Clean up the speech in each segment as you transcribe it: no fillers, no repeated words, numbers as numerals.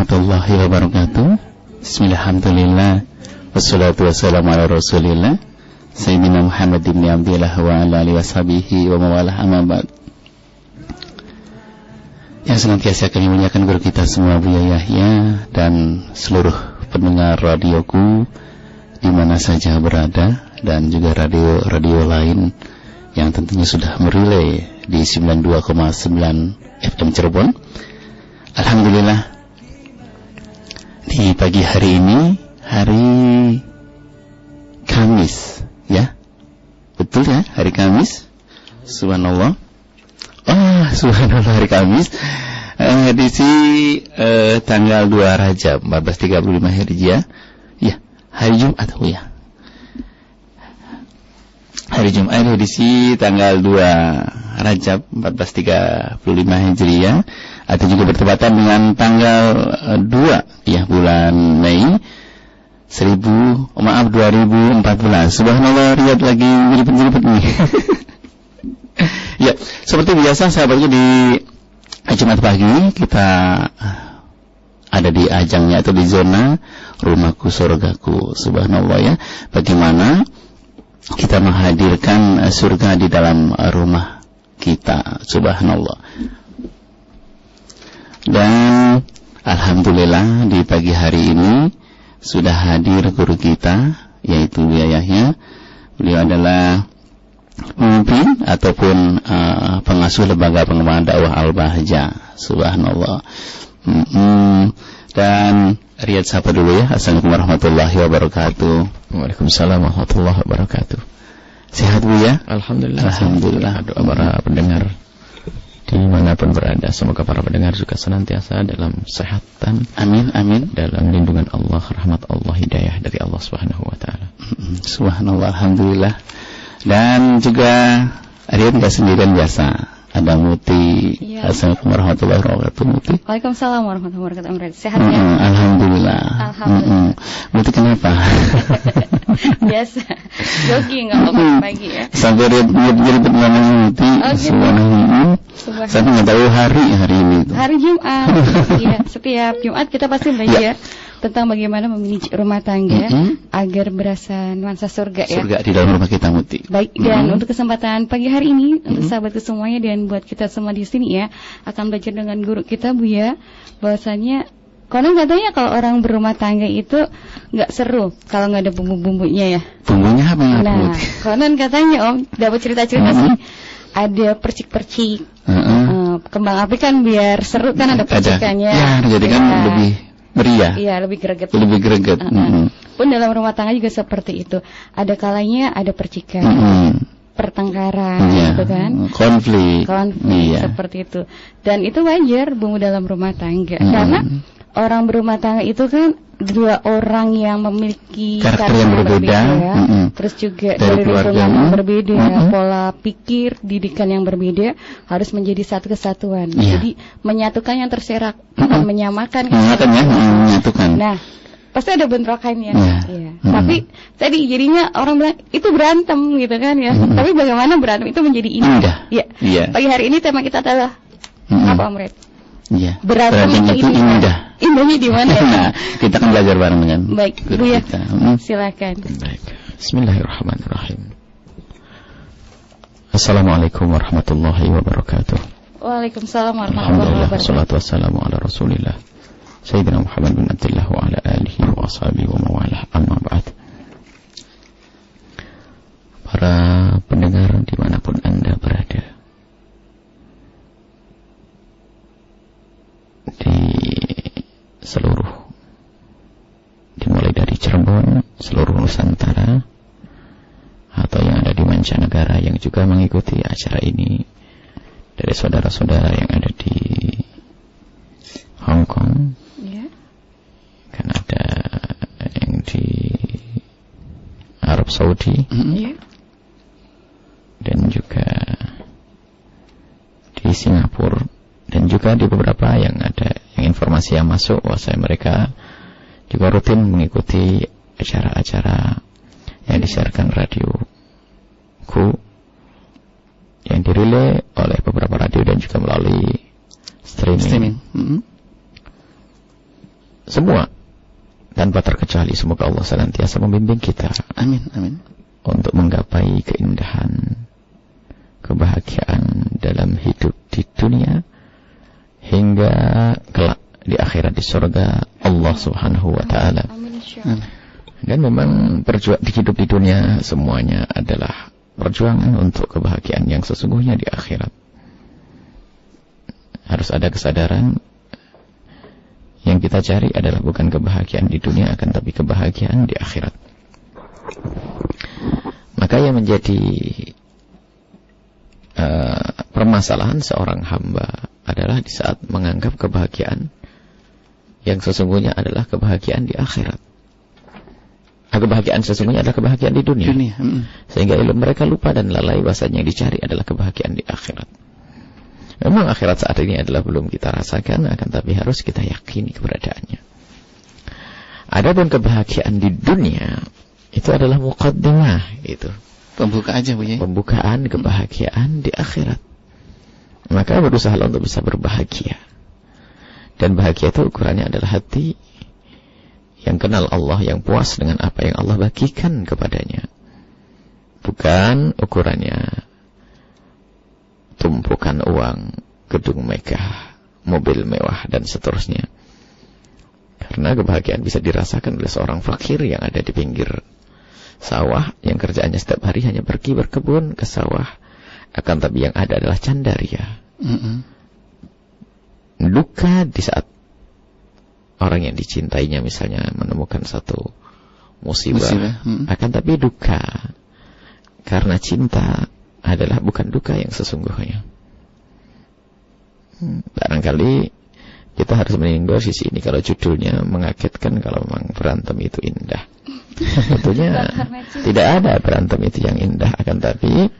warahmatullahi wabarakatuh. Bismillahirrahmanirrahim. Wassalatu wassalamu ala Rasulillah Sayyidina Muhammad ibn Abdillah wa ala alihi washabihi wa mawalah, amma ba'd. Yang senantiasa kami muliakan guru kita semua, Buya Yahya, dan seluruh pendengar radioku di mana saja berada, dan juga radio-radio lain yang tentunya sudah merilai di 92,9 FM Cirebon. Alhamdulillah, di pagi hari ini, hari Kamis, ya, betul ya, hari Kamis. Subhanallah, subhanallah, hari Kamis, edisi tanggal 2 Rajab 1435 Hijriah, ya, hari Jumat, ya. Hari Jumat edisi tanggal 2 Rajab 1435 Hijriah, atau juga bertepatan dengan tanggal 2 ya, bulan Mei 2014. Subhanallah, lihat lagi jilid-jilid nih. Ya, seperti biasa sahabatku, di Jumat pagi kita ada di ajangnya atau di zona rumahku surgaku. Subhanallah ya, bagaimana kita menghadirkan surga di dalam rumah kita. Subhanallah. Dan alhamdulillah, di pagi hari ini sudah hadir guru kita, yaitu Buya Yahya. Beliau adalah pemimpin ataupun pengasuh lembaga pengembangan dakwah Al-Bahjah. Subhanallah. Dan Riyad sapa dulu ya. Assalamualaikum warahmatullahi wabarakatuh. Waalaikumsalam warahmatullahi wabarakatuh. Sehat Bu ya? Alhamdulillah. Alhamdulillah. Doa para pendengar dimanapun berada, semoga para pendengar juga senantiasa dalam kesehatan. Amin, amin. Dalam lindungan Allah, rahmat Allah, hidayah dari Allah Subhanahu wa taala. Subhanallah, alhamdulillah. Dan juga Riyad enggak sendirian, biasa ada Muti. Ya. Assalamualaikum warahmatullahi wabarakatuh, Muti. Waalaikumsalam warahmatullahi wabarakatuh. Sehat ya? Alhamdulillah. Alhamdulillah. Muti kenapa? Biasa, jogging kalau pagi ya. Sampai Riyad namanya Muti. Saya nggak tahu hari ini itu. Hari Jumat. Iya, setiap Jumat kita pasti belajar tentang bagaimana memilih rumah tangga agar berasa nuansa surga ya. Surga di dalam rumah kita, Muti. Baik, dan untuk kesempatan pagi hari ini, untuk sahabatku semuanya dan buat kita semua di sini ya, akan belajar dengan guru kita Buya, bahwasanya konon katanya kalau orang berumah tangga itu nggak seru kalau nggak ada bumbu-bumbunya ya. Bumbunya apa ya? Nah, konon katanya Om dapat cerita-cerita sih, ada percik-percik, kembang api kan biar seru kan, ada percikannya. Ya, jadi kan lebih meriah. Iya, lebih greget. Lebih greget. Pun dalam rumah tangga juga seperti itu. Ada kalanya ada percikan, pertengkaran, gitu kan? Konflik, seperti itu. Dan itu wajar bumbu dalam rumah tangga. Karena orang berumah tangga itu kan dua orang yang memiliki karakter yang berbeda, terus juga dari lingkungan yang berbeda, pola pikir, didikan yang berbeda, harus menjadi satu kesatuan. Jadi menyatukan yang terserak, menyamakan. Menyatukan. Nah, pasti ada bentrokannya. Tapi tadi jadinya orang bilang itu berantem gitu kan ya. Tapi bagaimana berantem itu menjadi indah. Ya. Pagi hari ini tema kita adalah apa, Om Red? Iya. Berantem itu indah. Indahnya di mana ya? Nah, kita akan belajar bareng dengan baik, Bu ya. Silakan. Baik. Bismillahirrahmanirrahim. Assalamualaikum warahmatullahi wabarakatuh. Waalaikumsalam warahmatullahi wabarakatuh. Wassalatu wassalamu ala Rasulillah Sayyidina Muhammad bin Abdillah wa ala alihi wa ashabihi wa mawalah, amma ba'd. Para pendengar dimanapun Anda berada, di seluruh, dimulai dari Cirebon, seluruh Nusantara, atau yang ada di mancanegara yang juga mengikuti acara ini, dari saudara-saudara yang ada di Hong Kong, Kanada, yang di Arab Saudi, dan juga di Singapura, dan juga di beberapa yang ada yang informasi yang masuk bahwasanya mereka juga rutin mengikuti acara-acara yang disiarkan radioku yang dirilai oleh beberapa radio dan juga melalui streaming. semua tanpa terkecuali, semoga Allah senantiasa membimbing kita. Amin, amin. Untuk menggapai keindahan, kebahagiaan dalam hidup di dunia hingga kelak di akhirat di surga Allah Subhanahu wa taala. Dan memang di hidup di dunia semuanya adalah perjuangan untuk kebahagiaan yang sesungguhnya di akhirat. Harus ada kesadaran yang kita cari adalah bukan kebahagiaan di dunia, akan tapi kebahagiaan di akhirat. Maka yang menjadi permasalahan seorang hamba adalah di saat menganggap kebahagiaan yang sesungguhnya adalah kebahagiaan di akhirat. Kebahagiaan sesungguhnya adalah kebahagiaan di dunia. Sehingga mereka lupa dan lalai bahasanya yang dicari adalah kebahagiaan di akhirat. Memang akhirat saat ini adalah belum kita rasakan, akan tapi harus kita yakini keberadaannya. Adapun kebahagiaan di dunia itu adalah muqaddimah, itu pembuka aja, Bu ya. Pembukaan kebahagiaan di akhirat. Maka berusaha untuk bisa berbahagia. Dan bahagia itu ukurannya adalah hati yang kenal Allah, yang puas dengan apa yang Allah bagikan kepadanya. Bukan ukurannya tumpukan uang, gedung megah, mobil mewah, dan seterusnya. Karena kebahagiaan bisa dirasakan oleh seorang fakir yang ada di pinggir sawah, yang kerjaannya setiap hari hanya pergi berkebun ke sawah, akan tapi yang ada adalah candaria. Duka di saat orang yang dicintainya misalnya menemukan satu musibah. Akan tapi duka karena cinta adalah bukan duka yang sesungguhnya. Barangkali kita harus meninjau sisi ini. Kalau judulnya mengagetkan, kalau memang berantem itu indah, tentunya tidak ada berantem itu yang indah. Akan tapi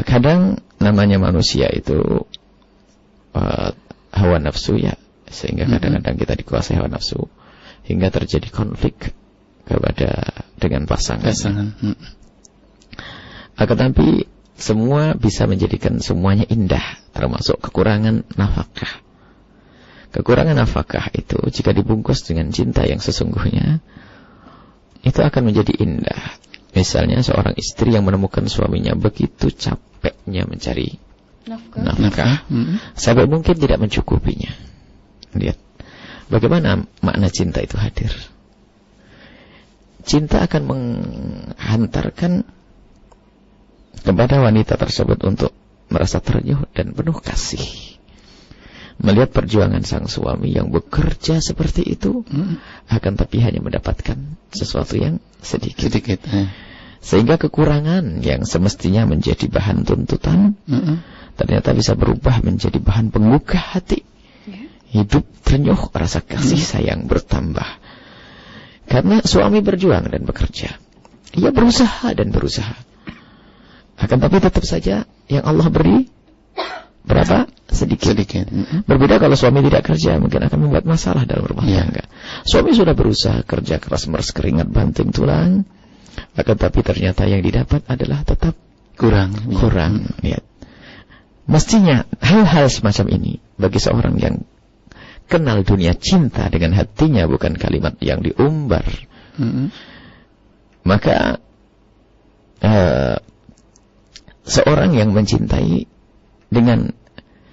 kadang namanya manusia itu hawa nafsu ya, sehingga kadang-kadang kita dikuasai hawa nafsu hingga terjadi konflik dengan pasangan. Akan tapi semua bisa menjadikan semuanya indah, termasuk kekurangan nafkah. Kekurangan nafkah itu jika dibungkus dengan cinta yang sesungguhnya, itu akan menjadi indah. Misalnya seorang istri yang menemukan suaminya begitu capeknya mencari nafkah, sampai mungkin tidak mencukupinya. Lihat bagaimana makna cinta itu hadir. Cinta akan menghantarkan kepada wanita tersebut untuk merasa terenyuh dan penuh kasih melihat perjuangan sang suami yang bekerja seperti itu, akan tapi hanya mendapatkan sesuatu yang sedikit. Sehingga kekurangan yang semestinya menjadi bahan tuntutan ternyata bisa berubah menjadi bahan penggugah hati. Hidup terenyuh, rasa kasih sayang bertambah karena suami berjuang dan bekerja. Ia berusaha dan berusaha. Akan tapi tetap saja yang Allah beri berapa? Sedikit. Berbeda kalau suami tidak kerja, mungkin akan membuat masalah dalam rumah tangga. Suami sudah berusaha kerja keras, meres keringat, banting tulang, akan tapi ternyata yang didapat adalah tetap kurang. Lihat. Mestinya hal-hal semacam ini bagi seorang yang kenal dunia cinta dengan hatinya, bukan kalimat yang diumbar. Maka seorang yang mencintai dengan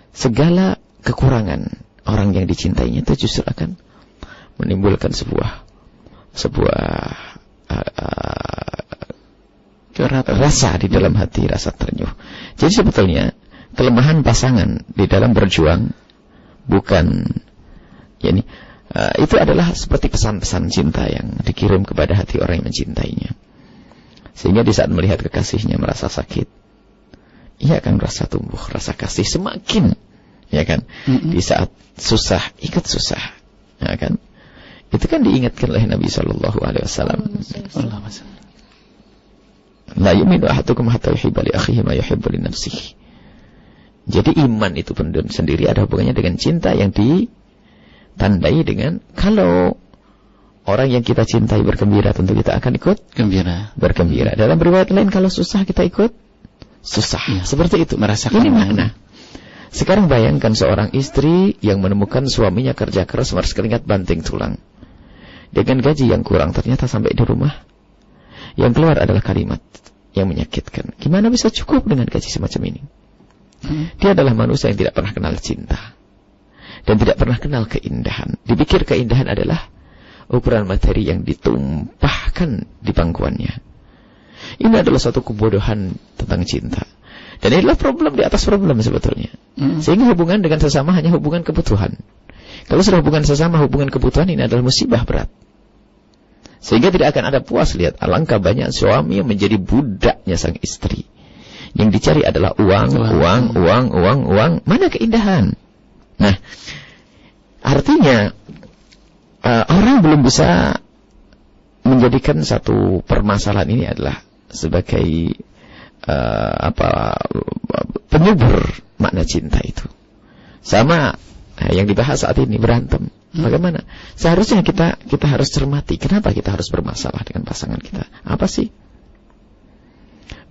segala kekurangan orang yang dicintainya itu justru akan menimbulkan sebuah rasa di dalam hati, rasa terenyuh. Jadi sebetulnya kelemahan pasangan di dalam berjuang bukan itu adalah seperti pesan-pesan cinta yang dikirim kepada hati orang yang mencintainya. Sehingga di saat melihat kekasihnya merasa sakit, ia akan merasa tumbuh rasa kasih semakin, ya kan? Di saat susah, ikut susah, ya kan? Itu kan diingatkan oleh Nabi Sallallahu Alaihi Wasallam. La yu'minu ahadukum hatta yuhibba li akhihi ma yuhibbu li nafsihi. Jadi iman itu pun sendiri ada hubungannya dengan cinta yang ditandai dengan kalau orang yang kita cintai bergembira, tentu kita akan ikut bergembira. Dalam riwayat lain kalau susah kita ikut susah. Seperti itu. Merasakan ini makna. Sekarang bayangkan seorang istri yang menemukan suaminya kerja keras meres keringat banting tulang. Dengan gaji yang kurang, ternyata sampai di rumah yang keluar adalah kalimat yang menyakitkan. Gimana bisa cukup dengan gaji semacam ini? Dia adalah manusia yang tidak pernah kenal cinta dan tidak pernah kenal keindahan. Dipikir keindahan adalah ukuran materi yang ditumpahkan di pangkuannya. Ini adalah suatu kebodohan tentang cinta. Dan ini adalah problem di atas problem sebetulnya. Sehingga hubungan dengan sesama hanya hubungan kebutuhan. Kalau sudah hubungan sesama, hubungan kebutuhan, ini adalah musibah berat. Sehingga tidak akan ada puas. Lihat, alangkah banyak suami yang menjadi budaknya sang istri. Yang dicari adalah uang. Mana keindahan? Nah, artinya orang belum bisa menjadikan satu permasalahan ini adalah sebagai penyubur makna cinta itu. Sama yang dibahas saat ini, berantem. Bagaimana? Seharusnya kita harus cermati kenapa kita harus bermasalah dengan pasangan kita. Apa sih?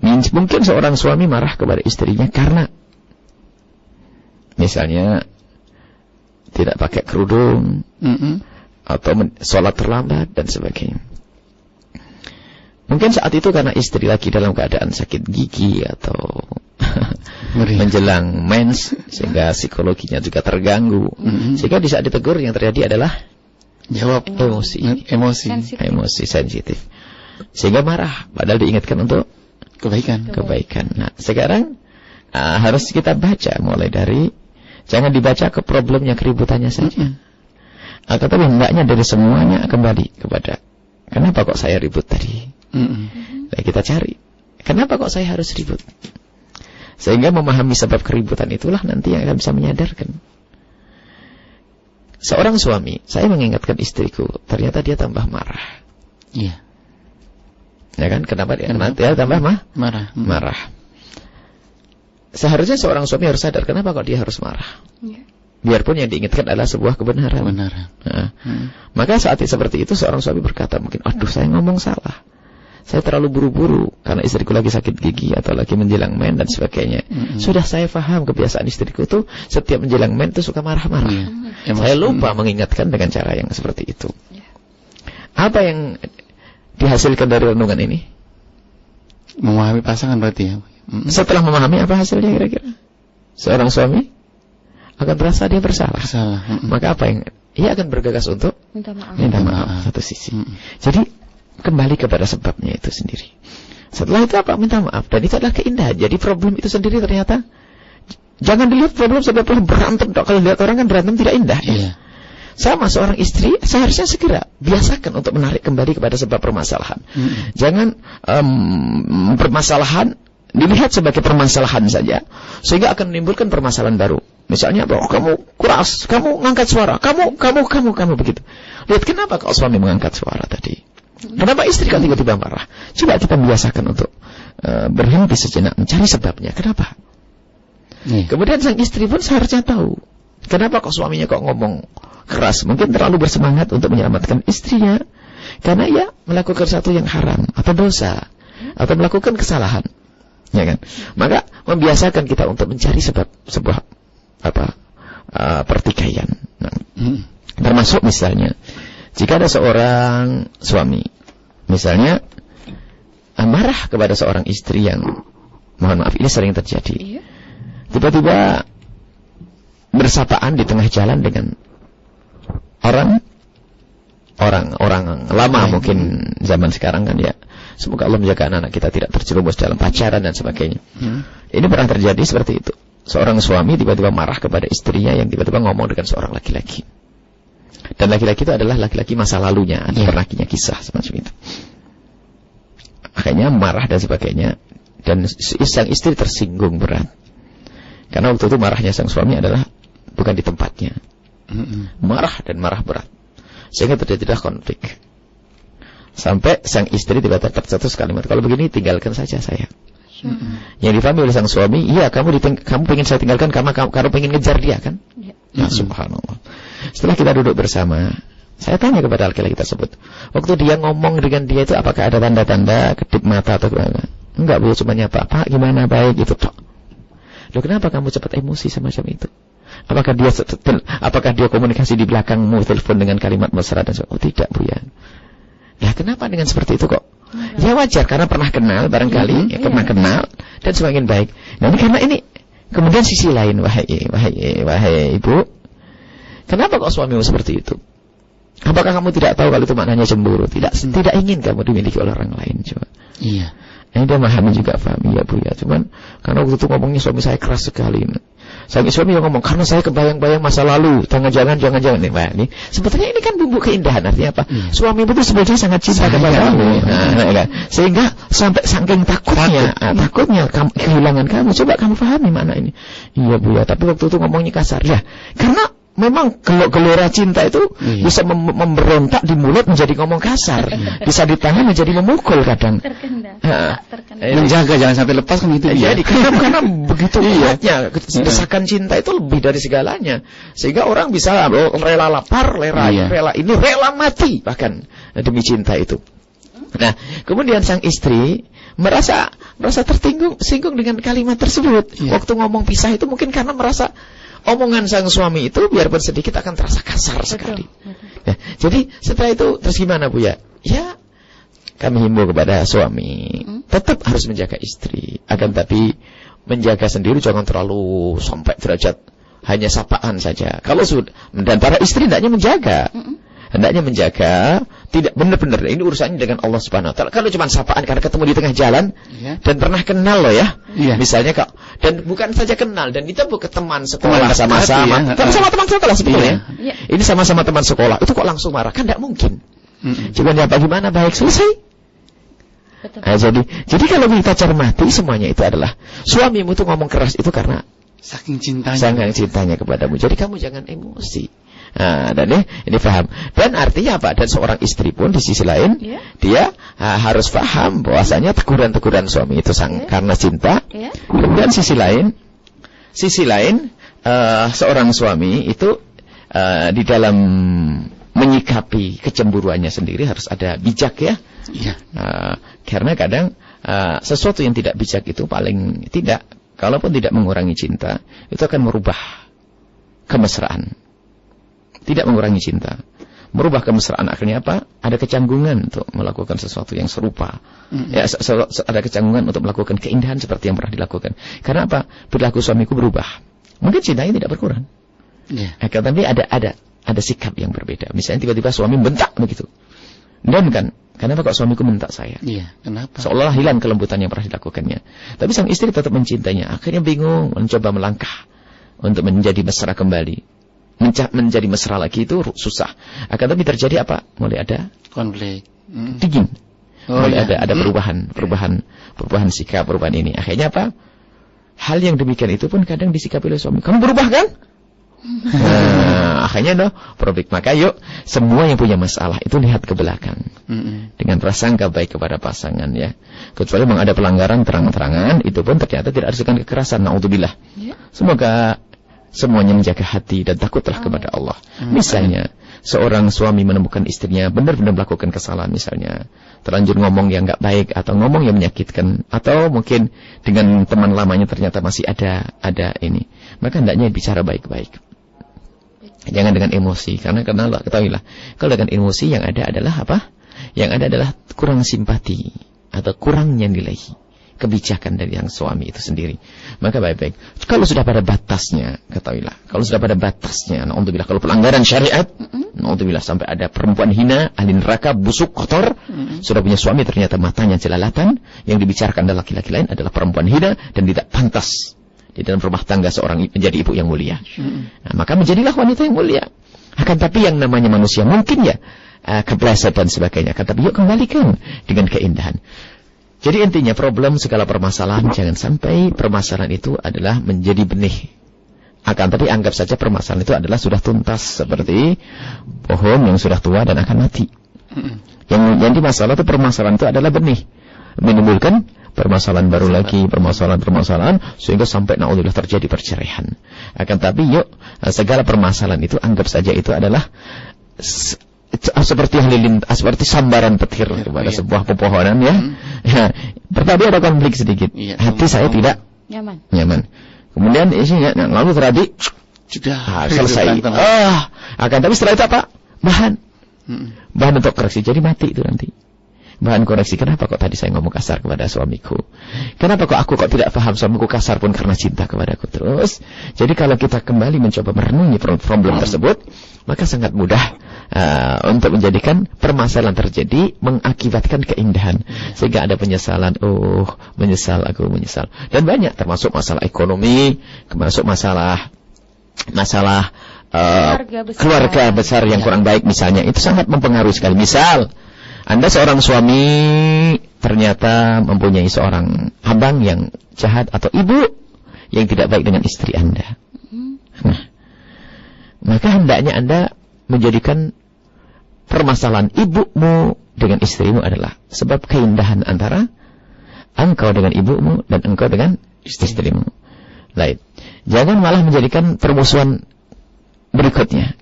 Mungkin seorang suami marah kepada istrinya karena misalnya tidak pakai kerudung, atau sholat terlambat dan sebagainya. Mungkin saat itu karena istri lagi dalam keadaan sakit gigi atau menjelang mens, sehingga psikologinya juga terganggu. Sehingga di saat ditegur yang terjadi adalah jawab emosi sensitif. Sehingga marah, padahal diingatkan untuk kebaikan. Nah, sekarang harus kita baca mulai dari, jangan dibaca ke problemnya, keributannya saja. Tetapi hendaknya dari semuanya kembali kepada kenapa kok saya ribut tadi. Nah, kita cari kenapa kok saya harus ribut. Sehingga memahami sebab keributan itulah nanti yang akan bisa menyadarkan. Seorang suami, saya mengingatkan istriku, ternyata dia tambah marah. Iya. Ya kan? Kenapa dia tambah marah? Seharusnya seorang suami harus sadar kenapa kok dia harus marah. Iya. Biarpun yang diingatkan adalah sebuah kebenaran. Nah, maka saat seperti itu seorang suami berkata mungkin, aduh saya ngomong salah. Saya terlalu buru-buru karena istriku lagi sakit gigi atau lagi menjelang men dan sebagainya. Sudah saya paham kebiasaan istriku itu setiap menjelang men itu suka marah-marah. Saya lupa mengingatkan dengan cara yang seperti itu. Apa yang dihasilkan dari renungan ini? Memahami pasangan berarti ya. Setelah memahami, apa hasilnya kira-kira? Seorang suami akan merasa dia bersalah. Maka apa yang ia akan bergegas untuk minta maaf satu sisi. Jadi kembali kepada sebabnya itu sendiri. Setelah itu apa? Minta maaf. Dan itu adalah keindahan. Jadi problem itu sendiri ternyata jangan dilihat problem sebagai berantem. Kalau lihat orang kan berantem tidak indah. Iya. Sama seorang istri seharusnya segera biasakan untuk menarik kembali kepada sebab permasalahan. Jangan permasalahan dilihat sebagai permasalahan saja sehingga akan menimbulkan permasalahan baru. Misalnya, kamu keras, kamu ngangkat suara, kamu begitu. Lihat kenapa kalau suami mengangkat suara tadi? Kenapa istri kan tiba-tiba marah? Coba kita biasakan untuk berhenti sejenak mencari sebabnya. Kenapa? Kemudian sang istri pun seharusnya tahu kenapa kok suaminya kok ngomong keras. Mungkin terlalu bersemangat untuk menyelamatkan istrinya karena ia melakukan sesuatu yang haram atau dosa atau melakukan kesalahan, ya kan? Maka membiasakan kita untuk mencari sebuah pertikaian. Termasuk misalnya jika ada seorang suami misalnya marah kepada seorang istri yang, mohon maaf ini sering terjadi, tiba-tiba bersapaan di tengah jalan dengan orang lama, mungkin zaman sekarang kan ya, semoga Allah menjaga anak-anak kita tidak terjerumus dalam pacaran dan sebagainya. Ini pernah terjadi seperti itu. Seorang suami tiba-tiba marah kepada istrinya yang tiba-tiba ngomong dengan seorang laki-laki. Dan laki-laki itu adalah laki-laki masa lalunya, pernah punya kisah semacam itu. Akhirnya marah dan sebagainya, dan sang istri tersinggung berat. Karena waktu itu marahnya sang suami adalah bukan di tempatnya. Marah dan marah berat. Sehingga terjadilah konflik. Sampai sang istri tiba-tiba tercetus kalimat, kalau begini tinggalkan saja saya. Yang difahami oleh sang suami, iya kamu pengen saya tinggalkan karena kamu pengen ngejar dia kan? Ya subhanallah. Setelah kita duduk bersama, saya tanya kepada laki-laki tersebut, waktu dia ngomong dengan dia itu apakah ada tanda-tanda kedip mata atau gimana? Enggak, beliau cuma nyapa, Pak gimana, baik, itu tok. Loh, kenapa kamu cepat emosi semacam itu? Apakah dia komunikasi di belakangmu, telepon dengan kalimat mesra dan sebagainya? Oh tidak, Bu ya. Ya kenapa dengan seperti itu kok? Ya wajar, karena pernah kenal barangkali, pernah kenal dan semakin baik. Nah karena ini, kemudian sisi lain, wahai ibu, kenapa kok suamimu seperti itu? Apakah kamu tidak tahu kalau itu maknanya cemburu? Tidak ingin kamu dimiliki oleh orang lain, coba. Iya. Ini dia memahami juga, paham ya Bu ya. Cuman karena waktu itu ngomongnya suami saya keras sekali. Suami yang ngomong, karena saya kebayang-bayang masa lalu, jangan-jangan nih. Sebetulnya ini kan bumbu keindahan, artinya apa? Suami itu sebetulnya sangat cinta kepada kamu. Sehingga sampai saking takutnya kehilangan kamu. Coba kamu pahami mana ini. Iya Bu ya, tapi waktu itu ngomongnya kasar. Ya, karena memang gelora cinta itu bisa memberontak di mulut menjadi ngomong kasar, bisa di tangan menjadi memukul kadang. Menjaga jangan sampai lepas kan itu. Jadi karena begitu kuatnya desakan cinta itu lebih dari segalanya, sehingga orang bisa rela lapar, rela mati bahkan demi cinta itu. Nah, kemudian sang istri merasa tersinggung dengan kalimat tersebut. Waktu ngomong pisah itu mungkin karena merasa omongan sang suami itu biarpun sedikit akan terasa kasar sekali. Nah, jadi setelah itu terus gimana Bu ya? Ya, kami himbau kepada suami tetap harus menjaga istri, akan tapi menjaga sendiri jangan terlalu sampai derajat hanya sapaan saja. Kalau sudah, dan para istri hendaknya menjaga, tidak benar-benar ini urusannya dengan Allah Subhanahu wa taala. Kalau cuma sapaan karena ketemu di tengah jalan dan pernah kenal loh ya. Misalnya dan bukan saja kenal, dan kita bukan teman sekolah sama-sama teman sekolah sebetulnya. Ini sama-sama teman sekolah, itu kok langsung marah? Kan tidak mungkin. Coba ya bagaimana baik selesai. Nah, jadi kalau kita cermati semuanya itu adalah suamimu tuh ngomong keras itu karena saking cintanya kepadamu. Jadi kamu jangan emosi. Nah, dan ini paham. Dan artinya apa? Dan seorang istri pun di sisi lain dia harus paham bahwasanya teguran-teguran suami itu karena cinta. Kemudian sisi lain seorang suami itu di dalam menyikapi kecemburuannya sendiri harus ada bijak ya. Karena kadang sesuatu yang tidak bijak itu paling tidak, kalaupun tidak mengurangi cinta, itu akan merubah kemesraan. Tidak mengurangi cinta, merubah kemesraan. Akhirnya apa? Ada kecanggungan untuk melakukan sesuatu yang serupa. Ada kecanggungan untuk melakukan keindahan seperti yang pernah dilakukan. Karena apa? Perilaku suamiku berubah. Mungkin cintanya tidak berkurang. Tapi ada sikap yang berbeda. Misalnya tiba-tiba suami bentak begitu. Dan kan, kenapa kok suamiku bentak saya? Kenapa? Seolah-olah hilang kelembutan yang pernah dilakukannya. Tapi sang istri tetap mencintainya. Akhirnya bingung, mencoba melangkah untuk menjadi mesra kembali. Menjadi mesra lagi itu susah. Akan tapi terjadi apa? Mulai ada konflik, dingin. Mulai ada perubahan sikap, perubahan ini. Akhirnya apa? Hal yang demikian itu pun kadang disikapi oleh suami. Kamu berubah kan? Akhirnya produk. Maka yuk, semua yang punya masalah itu lihat ke belakang dengan prasangka baik kepada pasangan ya. Kecuali memang ada pelanggaran terang-terangan, itu pun ternyata tidak ada kekerasan. Naudzubillah. Semoga semuanya menjaga hati dan takutlah kepada Allah. Misalnya seorang suami menemukan istrinya benar-benar melakukan kesalahan, misalnya terlanjur ngomong yang nggak baik atau ngomong yang menyakitkan, atau mungkin dengan teman lamanya ternyata masih ada ini, maka hendaknya bicara baik-baik. Jangan dengan emosi, karena ketahuilah kalau dengan emosi yang ada adalah apa? Yang ada adalah kurang simpati atau kurangnya nilai kebijakan dari yang suami itu sendiri. Maka baik-baik. Kalau sudah pada batasnya, ketahuilah. Kalau sudah pada batasnya, naudzubillah, kalau pelanggaran syariat, naudzubillah, sampai ada perempuan hina, ahli neraka, busuk, kotor, sudah punya suami ternyata matanya jelalatan, yang dibicarakan adalah laki-laki lain adalah perempuan hina dan tidak pantas di dalam rumah tangga seorang menjadi ibu yang mulia. Nah, maka menjadilah wanita yang mulia. Akan tapi yang namanya manusia mungkin ya kepleset dan sebagainya. Akan tapi yuk kembalikan dengan keindahan. Jadi intinya segala permasalahan, jangan sampai permasalahan itu adalah menjadi benih. Akan tapi anggap saja permasalahan itu adalah sudah tuntas, seperti pohon yang sudah tua dan akan mati. Yang menjadi masalah itu permasalahan itu adalah benih, menimbulkan permasalahan baru lagi, permasalahan sehingga sampai naudzubillah terjadi perceraian. Akan tapi yuk, segala permasalahan itu anggap saja itu adalah seperti sambaran petir kepada sebuah pepohonan ya. Pertama ada konflik sedikit. Hati saya tidak nyaman. Kemudian isinya lalu terjadi sudah selesai. Akan tapi setelah itu apa? Bahan untuk koreksi. Jadi mati itu nanti. Bahan koreksi, kenapa kok tadi saya ngomong kasar kepada suamiku? Kenapa kok aku tidak paham suamiku kasar pun karena cinta kepadaku terus? Jadi kalau kita kembali mencoba merenungi problem tersebut, maka sangat mudah untuk menjadikan permasalahan terjadi mengakibatkan keindahan. Sehingga ada penyesalan, aku menyesal. Dan banyak, termasuk masalah ekonomi, termasuk masalah keluarga besar yang kurang baik misalnya. Itu sangat mempengaruhi sekali. Misal, Anda seorang suami ternyata mempunyai seorang abang yang jahat atau ibu yang tidak baik dengan istri Anda. Nah, maka hendaknya Anda menjadikan permasalahan ibumu dengan istrimu adalah sebab keindahan antara engkau dengan ibumu dan engkau dengan istrimu. Lain. Jangan malah menjadikan permusuhan berikutnya.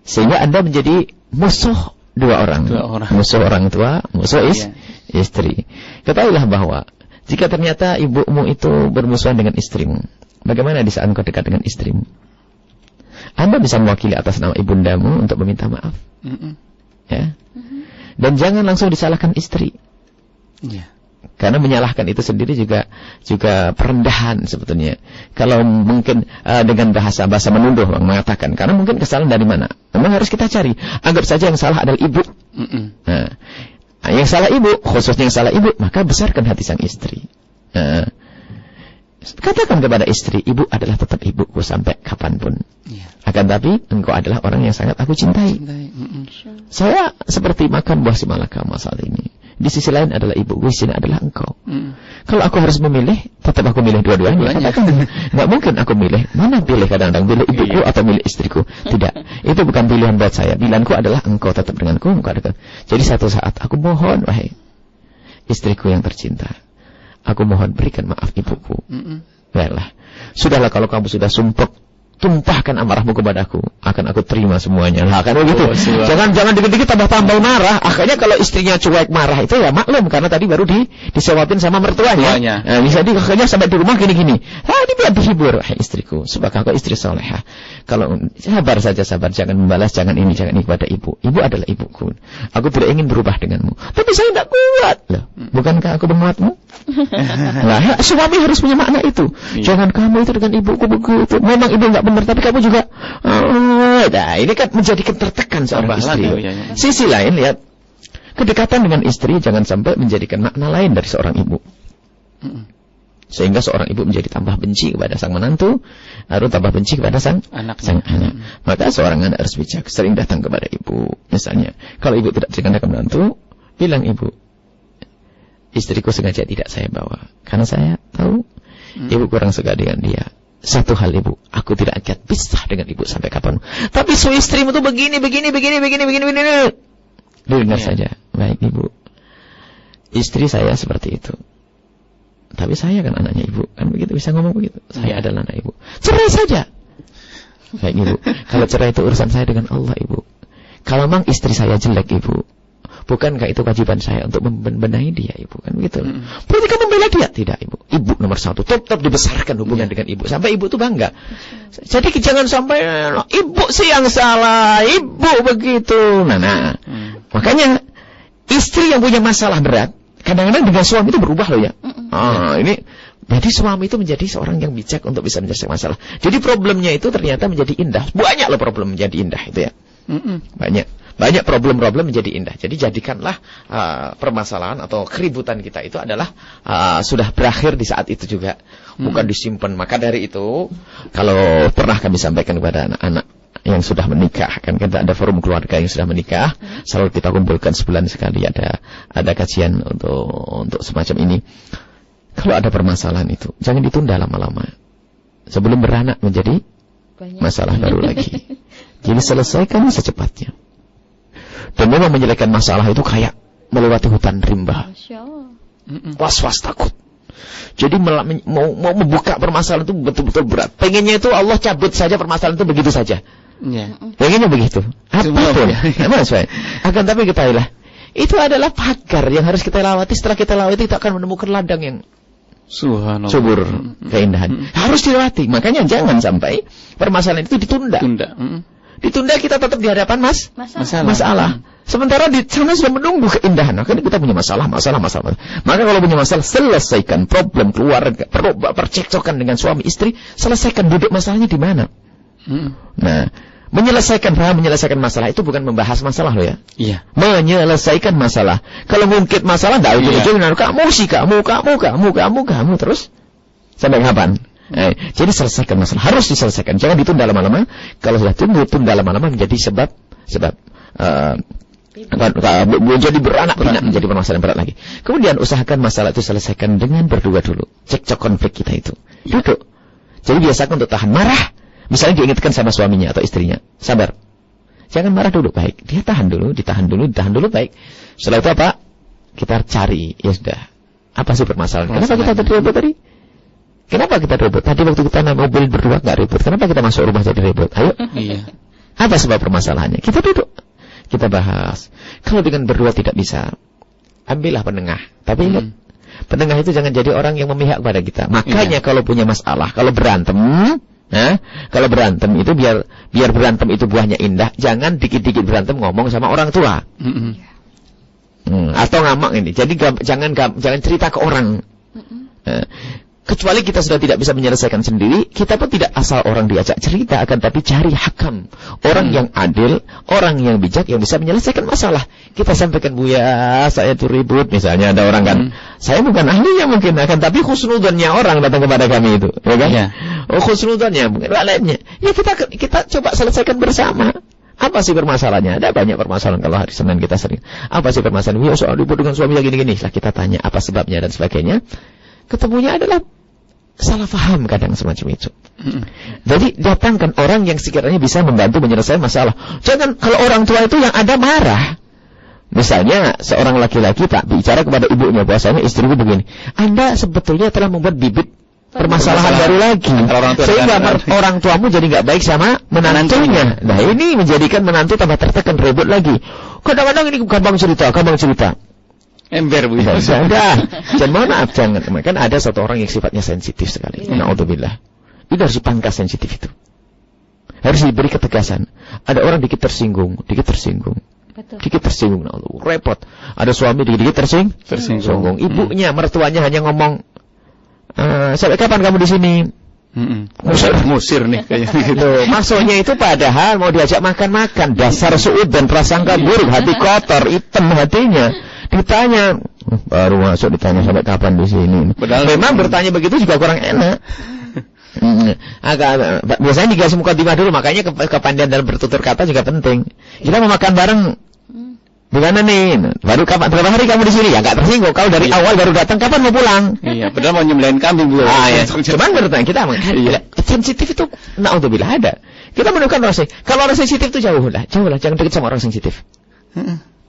Sehingga Anda menjadi musuh dua orang. Musuh orang tua, musuh istri. Ketahuilah bahwa jika ternyata ibumu itu bermusuhan dengan istrimu, bagaimana di saat engkau dekat dengan istrimu? Anda bisa mewakili atas nama ibundamu untuk meminta maaf. Ya. Dan jangan langsung disalahkan istri. Karena menyalahkan itu sendiri juga perendahan sebetulnya. Kalau mungkin dengan bahasa menuduh mengatakan, karena mungkin kesalahan dari mana? Memang harus kita cari. Anggap saja yang salah adalah ibu. Nah, yang salah ibu, khususnya yang salah ibu, maka besarkan hati sang istri. Katakan kepada istri, ibu adalah tetap ibuku sampai kapanpun. Akan tapi engkau adalah orang yang sangat aku cintai. Saya seperti makan buah simalakama saat ini. Di sisi lain adalah ibuku, di sini adalah engkau. Kalau aku harus memilih, tetap aku milih dua-duanya. Nggak mungkin aku milih. Mana pilih kadang-kadang, pilih ibuku atau milih istriku? Tidak. Itu bukan pilihan buat saya. Pilihanku adalah engkau tetap denganku, engkau dekat. Jadi satu saat aku mohon, wahai istriku yang tercinta, aku mohon berikan maaf ibuku. Baiklah. Sudahlah kalau kamu sudah sumpah, tumpahkan amarahmu kepadaku, akan aku terima semuanya. Lah kan begitu. Jangan dikit-dikit tambah marah. Akhirnya kalau istrinya cuek marah itu ya maklum karena tadi baru disewapin sama mertuanya. Nah, bisa akhirnya sampai di rumah gini-gini. Ini biar dihibur, istriku. Sebab kau istri salehah. Kalau sabar saja, jangan membalas, jangan ini kepada ibu. Ibu adalah ibuku. Aku tidak ingin berubah denganmu. Tapi saya tidak kuat. Loh, bukankah aku bermuatmu? Nah, suami harus punya makna itu. Jangan kamu itu dengan ibuku begitu. Memang ibu enggak benar, tapi kamu juga nah, ini kan menjadikan tertekan seorang istri. Sisi lain, lihat, kedekatan dengan istri jangan sampai menjadikan makna lain dari seorang ibu. Sehingga seorang ibu menjadi tambah benci kepada sang menantu, atau tambah benci kepada sang anak. Maka seorang anak harus bijak, sering datang kepada ibu. Misalnya, kalau ibu tidak dengan menantu, bilang ibu, istriku sengaja tidak saya bawa, karena saya tahu ibu kurang suka dengan dia. Satu hal ibu, aku tidak akan pisah dengan ibu sampai kapan. Tapi istrimu tuh begini. Dengar saja. Baik ibu, istri saya seperti itu. Tapi saya kan anaknya ibu, kan begitu, bisa ngomong begitu. Saya adalah anak ibu. Cerai saja. Baik ibu, kalau cerai itu urusan saya dengan Allah ibu. Kalau memang istri saya jelek ibu, bukankah itu kewajiban saya untuk membenahi dia ibu, kan begitu. Berarti kamu membela dia? Tidak ibu. Ibu nomor satu, tetap dibesarkan hubungan dengan ibu sampai ibu itu bangga. Jadi jangan sampai ibu sih yang salah, ibu begitu. Nah. Makanya istri yang punya masalah berat kadang-kadang dengan suami itu berubah loh ya. Ini berarti suami itu menjadi seorang yang bijak untuk bisa menyelesaikan masalah. Jadi problemnya itu ternyata menjadi indah. Banyak loh problem menjadi indah itu ya. Banyak problem-problem menjadi indah. Jadi jadikanlah permasalahan atau keributan kita itu adalah sudah berakhir di saat itu juga, bukan disimpan. Maka dari itu, kalau pernah kami sampaikan kepada anak-anak yang sudah menikah, kan kita ada forum keluarga yang sudah menikah, selalu kita kumpulkan sebulan sekali ada kajian untuk semacam ini. Kalau ada permasalahan itu, jangan ditunda lama-lama. Sebelum beranak menjadi masalah baru lagi. Jadi selesaikan secepatnya. Dan memang menyelesaikan masalah itu kayak melewati hutan rimba. Was-was takut. Jadi mau membuka permasalahan itu betul-betul berat. Pengennya itu Allah cabut saja permasalahan itu begitu saja. Pengennya begitu. Apapun. Akan tapi ketahuilah, itu adalah pagar yang harus kita lewati. Setelah kita lewati, kita akan menemukan ladang yang subur keindahan. Harus dilewati. Makanya jangan sampai permasalahan itu ditunda. Ditunda, kita tetap di hadapan masalah. Sementara di sana sudah menunggu keindahan. Akhirnya kita punya masalah. Maka kalau punya masalah, selesaikan problem keluarga, percekcokan dengan suami istri, selesaikan. Duduk masalahnya di mana. Nah, menyelesaikan masalah itu bukan membahas masalah loh ya. Iya. Menyelesaikan masalah. Kalau ngungkit masalah enggak ujung-ujungnya kamu terus sampai kapan? Jadi selesaikan masalah, harus diselesaikan. Jangan ditunda lama-lama. Kalau sudah tunda lama-lama menjadi sebab menjadi beranak pinak, menjadi permasalahan berat lagi. Kemudian usahakan masalah itu selesaikan dengan berdua dulu. Cekcok konflik kita itu. Duduk. Jadi biasakan untuk tahan marah. Misalnya diingatkan sama suaminya atau istrinya, sabar. Jangan marah dulu, baik. Dia ditahan dulu, baik. Setelah itu apa? Kita cari, ya sudah. Apa sih permasalahan? Kenapa kita ribut tadi? Kenapa kita ribut? Tadi waktu kita naik mobil berdua nggak ribut. Kenapa kita masuk rumah jadi ribut? Ayo. Iya. Apa sebab permasalahannya? Kita duduk. Kita bahas. Kalau dengan berdua tidak bisa, ambillah penengah. Tapi ingat, penengah itu jangan jadi orang yang memihak pada kita. Makanya kalau punya masalah, kalau berantem itu biar berantem itu buahnya indah, jangan dikit-dikit berantem ngomong sama orang tua. Atau ngamak ini. Jadi jangan cerita ke orang. Kecuali kita sudah tidak bisa menyelesaikan sendiri, kita pun tidak asal orang diajak cerita, akan tapi cari hakam, orang yang adil, orang yang bijak yang bisa menyelesaikan masalah. Kita sampaikan, Buya, saya tuh ribut, misalnya ada orang kan, saya bukan ahlinya mungkin, akan tapi khusnudzonnya orang datang kepada kami itu, ya kan? Ya. Oh, khusnudzonnya bukan lainnya. Ya kita coba selesaikan bersama. Apa sih permasalahannya? Ada banyak permasalahan kalau hari Senin kita sering. Apa sih permasalahan? Ya soal ribut dengan suami gini-gini. Lah kita tanya apa sebabnya dan sebagainya. Ketemunya adalah salah paham kadang semacam itu. Jadi datangkan orang yang sekiranya bisa membantu menyelesaikan masalah. Jangan kalau orang tua itu yang ada marah. Misalnya seorang laki-laki tak bicara kepada ibunya, bahwasanya istriku begini. Anda sebetulnya telah membuat bibit permasalahan baru lagi. Sehingga orang tuamu jadi nggak baik sama menantunya. Nah ini menjadikan menantu tambah tertekan, ribut lagi. Kadang-kadang ini gampang cerita. Ember Bu. Jangan maaf, jangan. Kan ada satu orang yang sifatnya sensitif sekali. Na'udzubillah. Itu harus dipangkas sensitif itu. Harus diberi ketegasan. Ada orang dikit tersinggung. Betul. Dikit tersinggung. Repot. Ada suami dikit tersinggung. Ibunya, mertuanya hanya ngomong, sampai kapan kamu di sini? Musir nih kayaknya gitu. Maksudnya itu padahal mau diajak makan-makan. Dasar suud dan prasangka buruk, hati kotor, hitam hatinya. Ditanya, baru masuk ditanya sampai kapan di sini. Memang bertanya begitu juga kurang enak. Biasanya dikasih mukadimah dulu, makanya kepandaian dalam bertutur kata juga penting. Kita mau makan bareng. Di mana nih? Baru berapa hari kamu di sini? Ya enggak tersinggung. Kau dari awal baru datang, kapan mau pulang? Iya, padahal mau nyembelih kambing Bu. Ya. Cuman bertanya kita sensitif itu naudzubillah ada. Kita menemukan orang sensitif. Kalau orang sensitif itu jauhlah, jangan dekat sama orang sensitif.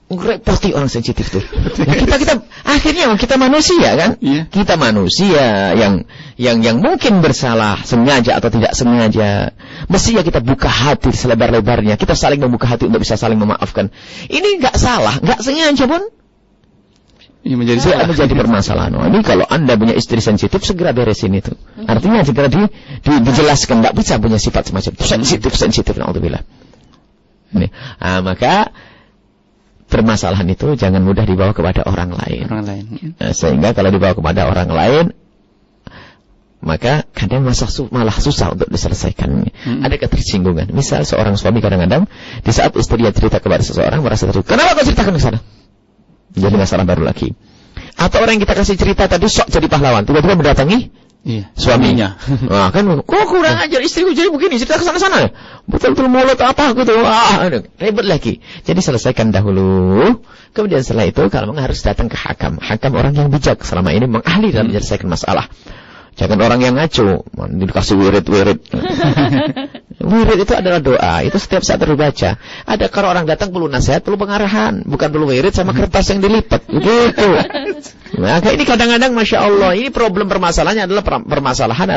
Repoti orang sensitif tuh. Nah, kita akhirnya kita manusia kan? Yeah. Kita manusia yang mungkin bersalah sengaja atau tidak sengaja. Mestinya kita buka hati selebar-lebarnya. Kita saling membuka hati untuk bisa saling memaafkan. Ini enggak salah, enggak sengaja pun. Ini menjadi permasalahan. Oh, ini kalau Anda punya istri sensitif, segera beresin itu. Artinya segera dijelaskan, enggak bisa punya sifat semacam itu. Sensitif, naudzubillah. Ini. Maka permasalahan itu jangan mudah dibawa kepada orang lain. Sehingga kalau dibawa kepada orang lain, maka kadang malah susah untuk diselesaikan. Ada ketersinggungan. Misal seorang suami kadang-kadang di saat istrinya cerita kepada seseorang merasa tersinggung. Kenapa kau ceritakan ke sana? Jadi masalah baru lagi. Atau orang yang kita kasih cerita tadi sok jadi pahlawan, tiba-tiba mendatangi suaminya. Nah, kan kok kurang ajar istriku jadi begini, cerita ke sana-sana. Betul-betul mulut apa gitu. Ribet lagi. Jadi selesaikan dahulu. Kemudian setelah itu kalau harus datang ke hakam. Hakam orang yang bijak selama ini mengahli dalam menyelesaikan masalah. Jangan orang yang ngaco, dikasih wirid. Wirid itu adalah doa, itu setiap saat terbaca. Ada kalau orang datang perlu nasihat, perlu pengarahan, bukan perlu wirid sama kertas yang dilipat. Begitu. Maka ini kadang-kadang Masya Allah, ini problem permasalahannya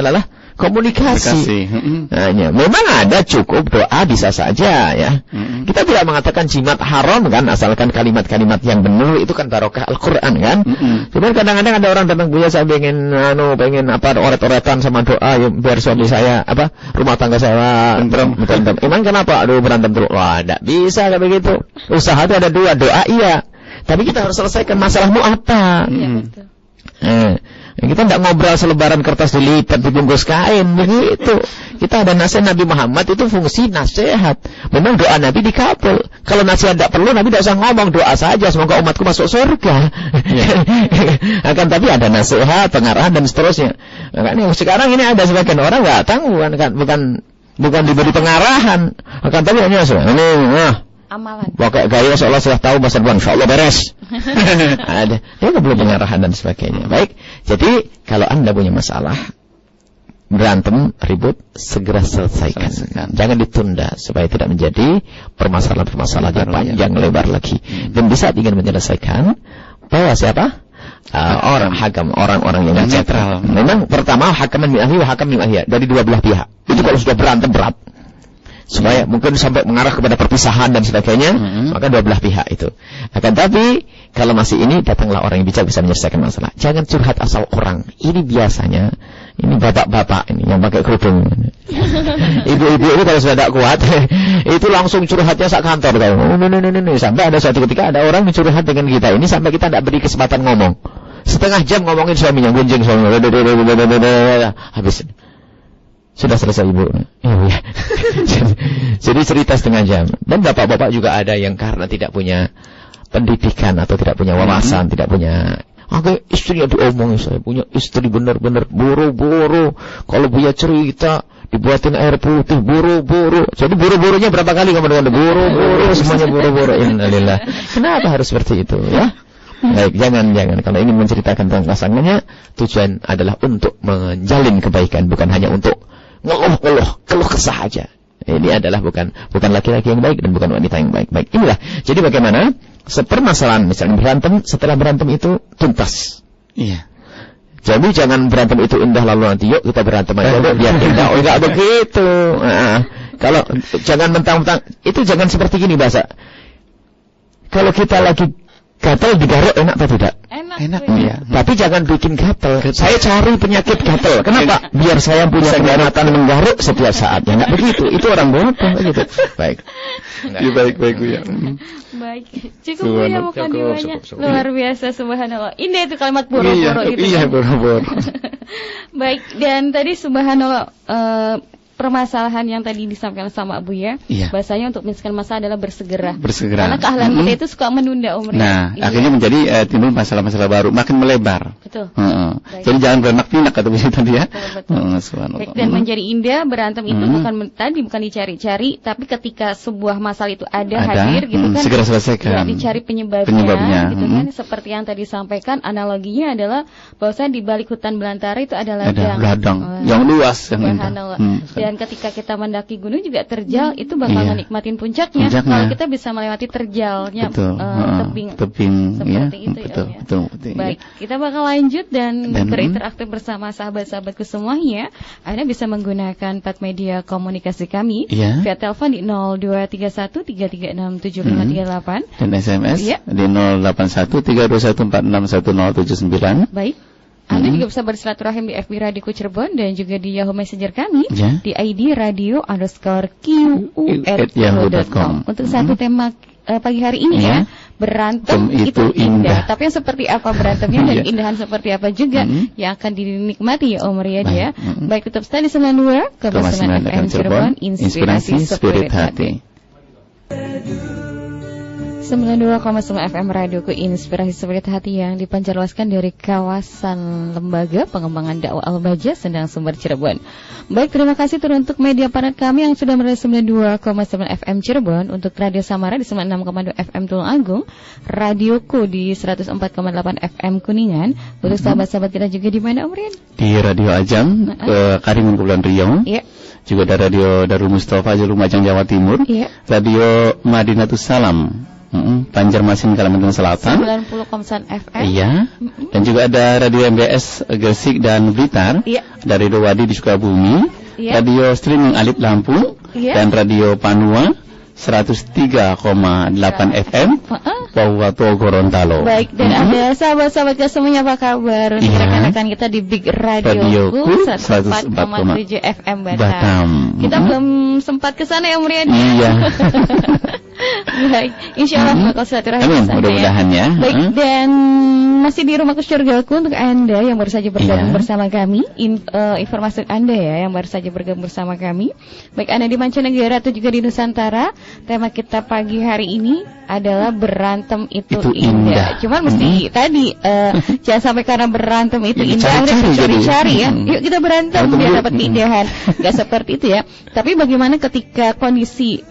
adalah komunikasi. Hanya memang ada cukup doa bisa saja ya. Kita tidak mengatakan jimat haram kan, asalkan kalimat-kalimat yang benar itu kan barokah Al-Qur'an kan. Cuman kadang-kadang ada orang datang Buya, saya pengen oret-oretan sama doa ya, biar suami saya rumah tangga saya berantem. Emang kenapa? Aduh berantem terus. Wah, enggak bisa kayak begitu. Usaha itu ada dua, doa iya. Tapi kita harus selesaikan masalahmu apa. Iya, betul. Kita tidak ngobrol selebaran kertas dilipat dibungkus kain begitu. Kita ada nasihat Nabi Muhammad itu fungsi nasihat. Memang doa Nabi dikabul. Kalau nasihat tidak perlu, Nabi tidak usah ngomong, doa saja semoga umatku masuk surga. Akan tapi ada nasihat, pengarahan dan seterusnya. Makanya sekarang ini ada sebagian orang nggak tahu kan, bukan diberi pengarahan. Akan tapi hanya amalan. Pakai gaya seolah sudah tahu masa depan, insyaallah beres. Ada. Dia nggak perlu pengarahan dan sebagainya. Baik. Jadi kalau Anda punya masalah, berantem, ribut, segera selesaikan. Jangan ditunda supaya tidak menjadi permasalahan-permasalahan yang panjang lebar lagi. Dan bisa ingin menyelesaikan, bawa siapa? Orang-orang yang netral. Memang pertama hakaman min ahli wa hakam min ahliya, dari dua belah pihak. Itu kalau sudah berantem berat. Supaya mungkin sampai mengarah kepada perpisahan dan sebagainya, maka dua belah pihak itu. Akan tapi kalau masih ini, datanglah orang yang bijak bisa menyelesaikan masalah. Jangan curhat asal orang. Ini biasanya ini bapak-bapak ini yang pakai kerudung. Ibu-ibu itu kalau sudah tidak kuat, itu langsung curhatnya sak kantor tahu. Sampai ada suatu ketika ada orang mencurhat dengan kita ini sampai kita tidak beri kesempatan ngomong. Setengah jam ngomongin suaminya, gunjing suaminya. Habis. Sudah selesai ibu. Ya. Jadi cerita setengah jam. Dan bapak-bapak juga ada yang karena tidak punya pendidikan atau tidak punya wawasan, tidak punya. Istrinya diomongin, saya punya istri benar-benar buru-buru. Kalau punya cerita dibuatin air putih buru-buru. Jadi buru-burunya berapa kali kamu dengar? Buru-buru, semuanya buru-buru. Innalillah. Kenapa harus seperti itu ya? Baik, jangan. Kalau ingin menceritakan tentang pasangannya, tujuan adalah untuk menjalin kebaikan, bukan hanya untuk keluh kesah aja. Ini adalah bukan laki-laki yang baik dan bukan wanita yang baik. Inilah. Jadi bagaimana sepermasalahan misalnya berantem, setelah berantem itu tuntas. Iya. Jadi jangan berantem itu indah lalu nanti yuk kita berantem aja biar indah. Enggak begitu. Kalau jangan mentang-mentang itu, jangan seperti gini bahasa. Kalau kita lagi gatal digaruk enak atau tidak? Enak ya. Tapi jangan bikin gatal. Saya cari penyakit gatal. Kenapa? Biar saya punya kehormatan menggaruk setiap saat. Ya enggak begitu. Itu orang bodoh begitu. Baik. Ya, baik ya. Baik. Cukup ya bukan diwanya. Luar biasa, subhanallah. Ini itu kalimat boro-boro itu. Iya, boro-boro. Baik, dan tadi subhanallah permasalahan yang tadi disampaikan sama Buya, bahasanya untuk menyelesaikan masalah adalah bersegera. Karena keahlian kita itu suka menunda umurnya. Nah, akhirnya menjadi timbul masalah-masalah baru, makin melebar. Betul. Jadi jangan beranak-pinak kata bisa tadi ya. Baik, dan menjadi indah berantem itu bukan dicari-cari, tapi ketika sebuah masalah itu ada hadir gitu kan, segera selesaikan. Ya, dicari penyebabnya. Gitu kan. Seperti yang tadi disampaikan, analoginya adalah bahwasanya di balik hutan belantara itu ada ladang yang luas, yang indah. Dan ketika kita mendaki gunung juga terjal, itu bakal menikmatin puncaknya. Kalau kita bisa melewati terjalnya tebing seperti itu betul. Baik, kita bakal lanjut dan berinteraksi bersama sahabat-sahabatku semuanya. Anda bisa menggunakan 4 media komunikasi kami via telepon di 0231336758 dan SMS di 081321461079. Baik. Anda juga bisa bersilaturahim di FB Radio Cirebon dan juga di Yahoo Messenger kami di ID radio_QU@yahoo.com. Untuk satu tema pagi hari ini berantem itu indah. Tapi yang seperti apa berantemnya dan indahan seperti apa juga yang akan dinikmati ya Om Riyadi ya. Baik, tetap stay di 92,9 FM Cirebon, inspirasi spirit hati. 92,9 FM Radioku, inspirasi spirit hati yang dipancarluaskan dari kawasan Lembaga Pengembangan Dakwah Al-Baja, Sendang Sumber, Cirebon. Baik, terima kasih untuk media partner kami yang sudah meraih 92,9 FM Cirebon, untuk Radio Samara di 96,2 FM Tulung Agung, Radioku di 104,8 FM Kuningan. Untuk sahabat-sahabat kita juga di mana Om Rian? Di Radio Ajam, Karimun Kepulauan Riau. Juga ada Radio Darul Mustafa Jalumajang Jawa Timur. Radio Madinatus Salam Banjarmasin Kalimantan Selatan 90,9 FM. Iya. Dan juga ada Radio MBS Gresik dan Blitar. Iya. Dari Dowadi di Sukabumi. Iya. Radio streaming Alit Lampung. Iya. Dan Radio Panua 103,8 FM Pauwato Gorontalo. Baik, dan ada sahabat-sahabat semuanya, apa kabar? Untuk rekan-rekan kita di Big Radioku 104,7 FM Batam. Kita belum sempat ke sana ya, Muriadi. Iya. Baik, insya Allah bakal silaturahmi sana. Mudah-mudahan ya. Baik, dan masih di Rumah Kesyurgaku untuk Anda yang baru saja bergabung bersama kami. Informasi Anda ya yang baru saja bergabung bersama kami. Baik, Anda di mancanegara atau juga di Nusantara. Tema kita pagi hari ini adalah berantem itu indah. Cuman mesti tadi jangan sampai karena berantem itu indah cari-cari ya. Yuk kita berantem biar dapat keindahan. Gak seperti itu ya. Tapi bagaimana ketika kondisi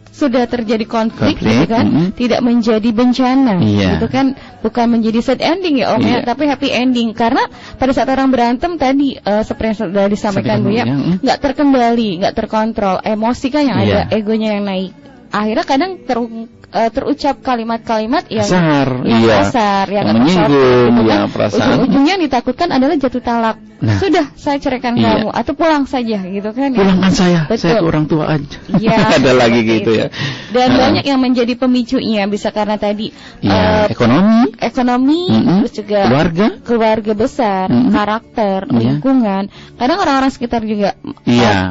sudah terjadi konflik gitu kan, tidak menjadi bencana, gitu kan, bukan menjadi sad ending ya Om ya, tapi happy ending. Karena pada saat orang berantem tadi seperti yang sudah disampaikan Bu ya, nggak terkendali, nggak terkontrol, emosi kan yang ada, egonya yang naik. Akhirnya kadang terucap kalimat-kalimat yang kasar, yang menyinggung, yang perasaan. Ujung-ujungnya ditakutkan adalah jatuh talak. Sudah, saya ceraikan kamu atau pulang saja gitu kan. Pulangkan saya ke orang tua aja. Ada lagi gitu ya. Dan banyak yang menjadi pemicunya, bisa karena tadi ekonomi, terus juga keluarga besar, karakter, lingkungan. Kadang orang-orang sekitar juga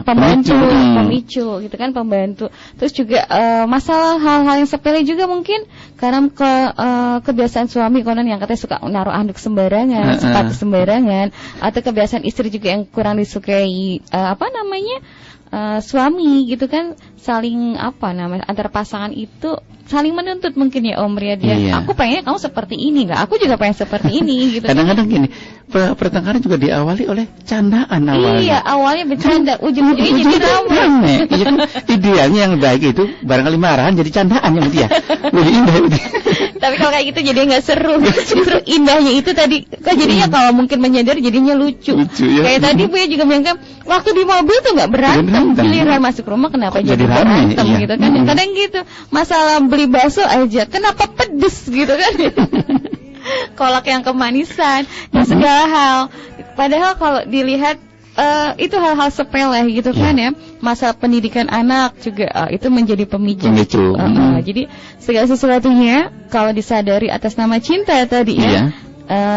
pemicu gitu kan, pembantu. Terus juga masalah hal-hal yang sepele juga mungkin karena kebiasaan suami konon yang katanya suka naruh anduk sembarangan, sepatu sembarangan, atau kebiasaan istri juga yang kurang disukai suami gitu kan, saling antar pasangan itu saling menuntut mungkin ya Om Riyadi. Aku pengennya kamu seperti ini, nggak? Aku juga pengen seperti ini gitu. Kadang-kadang gini, pertengkaran juga diawali oleh candaan awalnya. Iya, awalnya bercanda, ujung-ujungnya jadi rame. Iya kan, idealnya yang baik itu barangkali marahan jadi candaan yang dia. Lebih indah itu. Tapi kalau kayak gitu jadi nggak seru. Justru indahnya itu tadi, kok jadinya kalau mungkin menyadar jadinya lucu ya. Kayak tadi Bu ya juga bilang kan, waktu di mobil tuh nggak berantem, giliran masuk rumah kenapa jadi berantem gitu kan. Kadang gitu, masalah beli bakso aja, kenapa pedes gitu kan. Kolak yang kemanisan dan segala hal. Padahal kalau dilihat itu hal-hal sepele gitu kan ya. Masalah pendidikan anak juga itu menjadi pemicu. Jadi segala sesuatunya kalau disadari atas nama cinta tadi ya,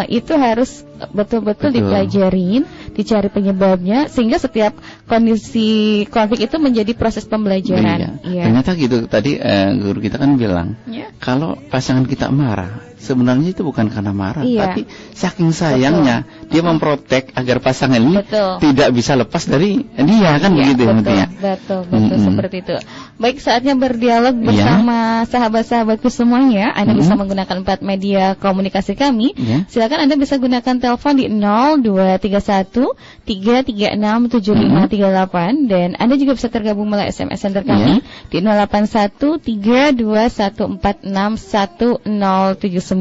itu harus betul-betul dipelajarin, dicari penyebabnya, sehingga setiap kondisi konflik itu menjadi proses pembelajaran. Ternyata gitu tadi guru kita kan bilang, kalau pasangan kita marah, sebenarnya itu bukan karena marah, tapi saking sayangnya dia memprotek agar pasangan ini tidak bisa lepas dari dia kan begitu ya. Betul seperti itu. Baik, saatnya berdialog bersama sahabat-sahabatku semuanya. Anda bisa menggunakan 4 media komunikasi kami. Silakan Anda bisa gunakan telepon di 0231 336 7538, dan Anda juga bisa tergabung melalui SMS center kami di 081 321461 079.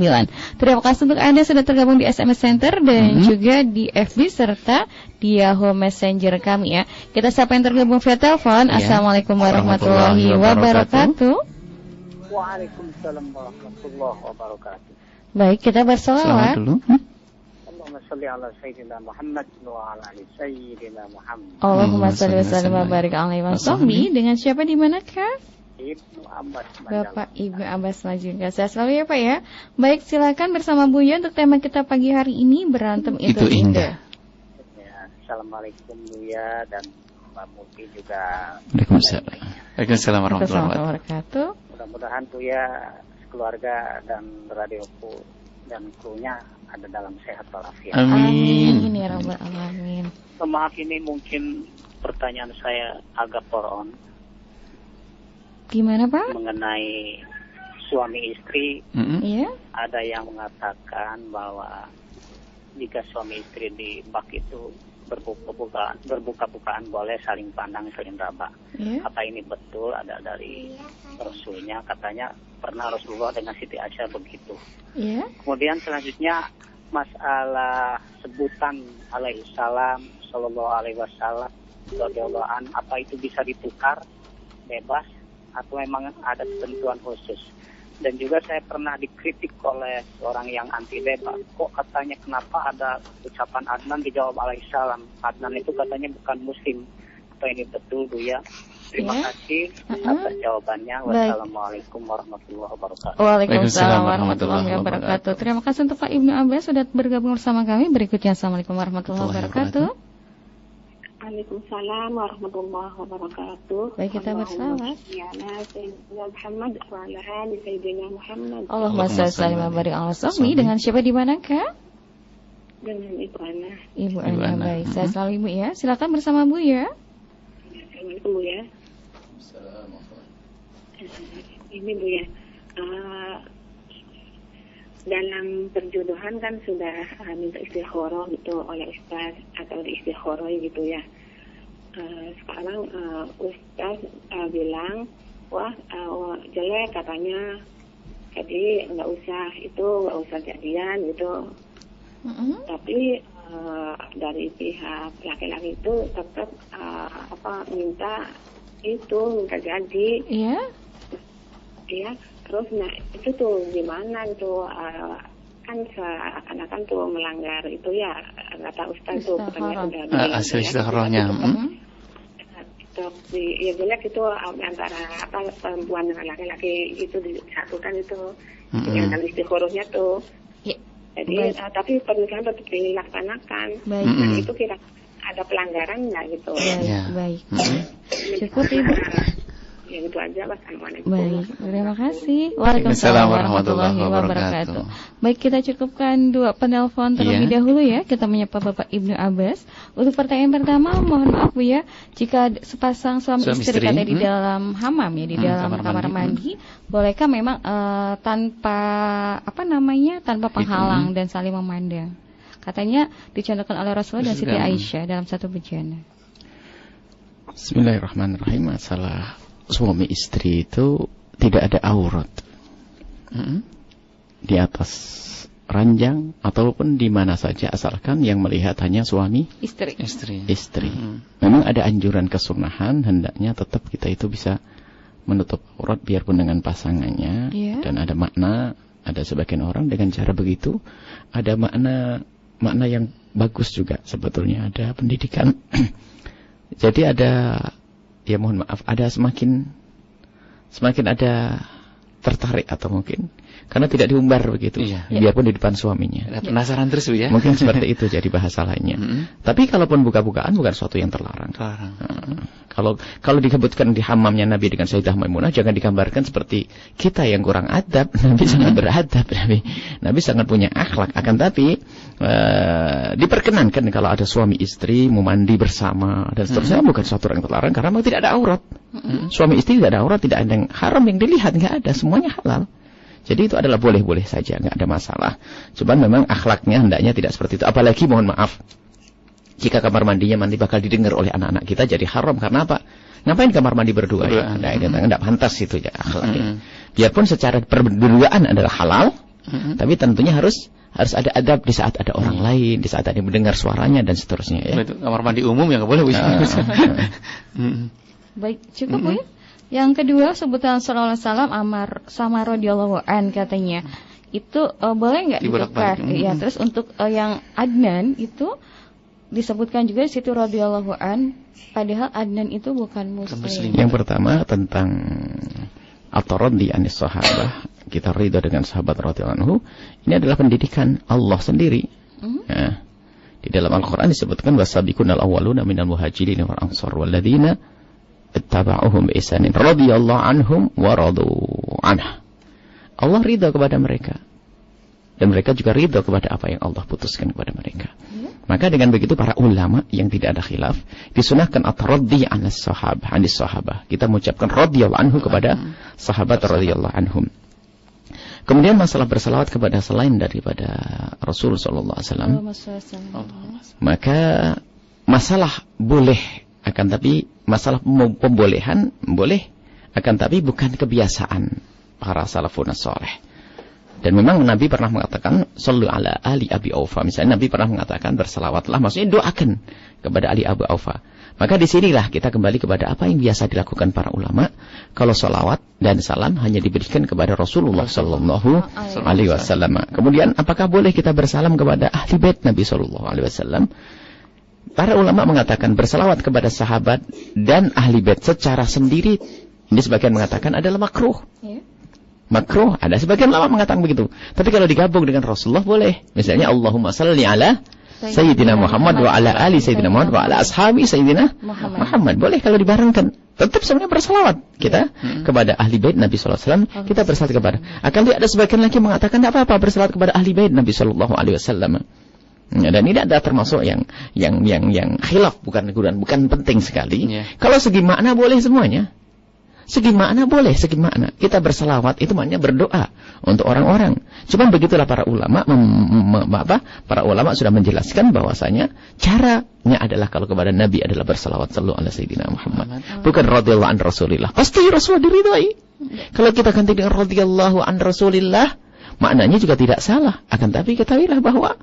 Terima kasih untuk Anda sudah tergabung di SMS Center dan juga di FB serta di Yahoo Messenger kami ya. Kita siapa yang tergabung via telepon. Assalamualaikum warahmatullahi wabarakatuh. Waalaikumsalam warahmatullahi wabarakatuh. Baik, kita berselawat. Allahumma shalli ala sayyidina Muhammad wa ala ali sayyidina Muhammad. Allahumma shalli wa sallim wa barik alaihi wa sahbihi. Dengan siapa di manakah? Ibnu Abbas. Bapak Ibnu Abbas Majunga. Saya selalu ya Pak ya. Baik, silakan bersama Buya untuk tema kita pagi hari ini, berantem itu indah. Ya, assalamualaikum Buya dan Mbak Muti juga. Waalaikumsalam warahmatullahi wabarakatuh. Mudah-mudahan Buya, keluarga dan radioku dan krunya ada dalam sehat walafiat. Amin ya rabbal alamin. Maaf, ini mungkin pertanyaan saya agak poron. Gimana Pak? Mengenai suami istri, ada yang mengatakan bahwa jika suami istri di bak itu berbuka-bukaan boleh saling pandang, saling raba. Apa ini betul? Ada dari Rasulnya, katanya pernah Rasulullah dengan Siti Aisyah begitu. Kemudian selanjutnya masalah sebutan alaihi salam, sallallahu alaihi wasallam, radhiyallahu an, apa itu bisa ditukar bebas atau memang ada ketentuan khusus? Dan juga saya pernah dikritik oleh orang yang anti debat. Kok katanya kenapa ada ucapan Adnan dijawab alaihissalam? Adnan itu katanya bukan muslim. Apa ini betul, Bu ya? Terima kasih atas jawabannya. Wassalamualaikum warahmatullahi wabarakatuh. Waalaikumsalam warahmatullahi wabarakatuh. Terima kasih untuk Pak Ibnu Abbas sudah bergabung bersama kami. Berikutnya, Assalamualaikum warahmatullahi wabarakatuh. Waalaikumsalam warahmatullahi wabarakatuh. Baik, kita bersalat. Allahumma shalli wa barik ala Muhammad. Dengan siapa di manakah? Dengan Ibu Ana. Ibu Ana, baik. Saya selalu Ibu ya. Silakan bersama Bu ya. Assalamualaikum Bu ya. Ini Bu ya. Dalam perjodohan kan sudah minta istikharah gitu oleh Ustaz atau di istikharah gitu ya. Sekarang Ustaz bilang wah jelek katanya, jadi nggak usah jadian gitu. Tapi dari pihak laki-laki itu tetap minta jadi. Iya. Iya. Terus itu tuh gimana tuh kan seakan-akan tuh melanggar itu ya, kata Ustaz tuh katanya udah hasil istikharahnya. Ya jelek itu antara perempuan dengan laki-laki itu disatukan itu dengan istikharahnya tuh. Jadi tapi pernikahan tetap dilaksanakan. Nah, itu kira ada pelanggaran nggak gitu? Baik. Cukup Ibu. Ya itu aja, wassalamualaikum. Baik, terima kasih. Waalaikumsalam warahmatullahi wabarakatuh. Baik, kita cukupkan 2 penelpon terlebih dahulu ya. Kita menyapa Bapak Ibnu Abbas. Untuk pertanyaan pertama, mohon maaf Bu ya, jika sepasang suami istri katanya di dalam hamam ya, di dalam kamar mandi, bolehkah memang tanpa penghalang dan saling memandang? Katanya dicontohkan oleh Rasulullah dan Siti Aisyah dalam satu bejana. Bismillahirrahmanirrahim. Masalah suami istri itu tidak ada aurat di atas ranjang ataupun di mana saja, asalkan yang melihat hanya suami istri. Memang ada anjuran kesunahan, hendaknya tetap kita itu bisa menutup aurat biarpun dengan pasangannya. Dan ada makna, ada sebagian orang dengan cara begitu ada makna yang bagus juga sebetulnya, ada pendidikan. Jadi ada, ya mohon maaf, ada semakin ada tertarik atau mungkin karena tidak diumbar begitu, biarpun di depan suaminya. Penasaran terus ya. Mungkin seperti itu jadi bahasa lainnya. Tapi kalaupun buka-bukaan bukan suatu yang terlarang. Kalau disebutkan di hamamnya Nabi dengan Sayyidah Maimunah, jangan digambarkan seperti kita yang kurang adab. Nabi sangat beradab. Nabi sangat punya akhlak. Akan tapi diperkenankan kalau ada suami istri mau mandi bersama dan seterusnya, bukan suatu yang terlarang karena memang tidak ada aurat. Suami istri tidak ada aurat, tidak ada yang haram yang dilihat, nggak ada, semuanya halal. Jadi itu adalah boleh-boleh saja, nggak ada masalah. Cuman memang akhlaknya hendaknya tidak seperti itu. Apalagi mohon maaf, jika kamar mandinya bakal didengar oleh anak-anak kita, jadi haram. Karena apa? Ngapain kamar mandi berdua ya? Nggak pantas itu ya akhlaknya. Biarpun secara berduaan adalah halal, tapi tentunya harus ada adab di saat ada orang lain, di saat ada yang mendengar suaranya dan seterusnya ya. Itu kamar mandi umum ya nggak boleh. Baik, cukup Bu ya. Yang kedua, sebutan sallallahu alaihi wasallam sama radhiyallahu an katanya. Itu boleh enggak ditukar? Ya, terus untuk yang Adnan itu disebutkan juga di situ radhiyallahu an, padahal Adnan itu bukan muslim. Yang pertama tentang at-taraddi anis sahabah, kita ridha dengan sahabat radhiyallahu anhu. Ini adalah pendidikan Allah sendiri. Nah, di dalam Al-Qur'an disebutkan wasabiqunal awwaluna minal muhajirin wal ansar walladzina ittaba'uhum bi ihsanin radhiyallahu anhum wa radu anhu. Allah ridha kepada mereka dan mereka juga ridha kepada apa yang Allah putuskan kepada mereka. Maka dengan begitu para ulama yang tidak ada khilaf disunahkan at-taraddi anis sahabah. Kita mengucapkan radhiyallahu anhu kepada sahabat radhiyallahu anhum. Kemudian masalah berselawat kepada selain daripada Rasul sallallahu alaihi wasallam. Maka masalah boleh, akan tapi masalah pembolehan boleh, akan tapi bukan kebiasaan para salafun saleh. Dan memang Nabi pernah mengatakan sallu ala ali Abi Aufa. Misalnya Nabi pernah mengatakan berselawatlah, maksudnya doakan kepada Ali Abu Aufa. Maka disinilah kita kembali kepada apa yang biasa dilakukan para ulama. Kalau salawat dan salam hanya diberikan kepada Rasulullah Sallallahu Alaihi Wasallam. Kemudian apakah boleh kita bersalam kepada ahli bait Nabi Sallallahu Alaihi Wasallam? Para ulama mengatakan bersalawat kepada sahabat dan ahli bait secara sendiri, ini sebagian mengatakan adalah makruh. Makruh, ada sebagian ulama mengatakan begitu. Tapi kalau digabung dengan Rasulullah boleh. Misalnya Allahumma salli ala Sayyidina Muhammad wa ala ali Sayyidina Muhammad wa ala ashabi Sayyidina Muhammad. Boleh kalau dibarengkan. Tetap sebenarnya bersalawat kita kepada ahli bait Nabi sallallahu alaihi wasallam, kita bersalawat kepada. Akan ada sebagian lagi mengatakan tidak apa-apa bersalawat kepada ahli bait Nabi sallallahu alaihi wasallam. Dan ini ada termasuk yang khilaf, bukan penting sekali. Kalau segi makna boleh semuanya. Segi makna boleh, segi makna. Kita bersalawat itu maknanya berdoa untuk orang-orang. Cuman begitulah para ulama para ulama sudah menjelaskan bahwasanya caranya adalah kalau kepada Nabi adalah bersalawat sallallahu alaihi Sayyidina Muhammad. Bukan radhiyallahu an Rasulillah. Pasti Rasulullah diridhai. Kalau kita ganti dengan radhiyallahu an Rasulillah, maknanya juga tidak salah. Akan tapi ketahuilah bahwa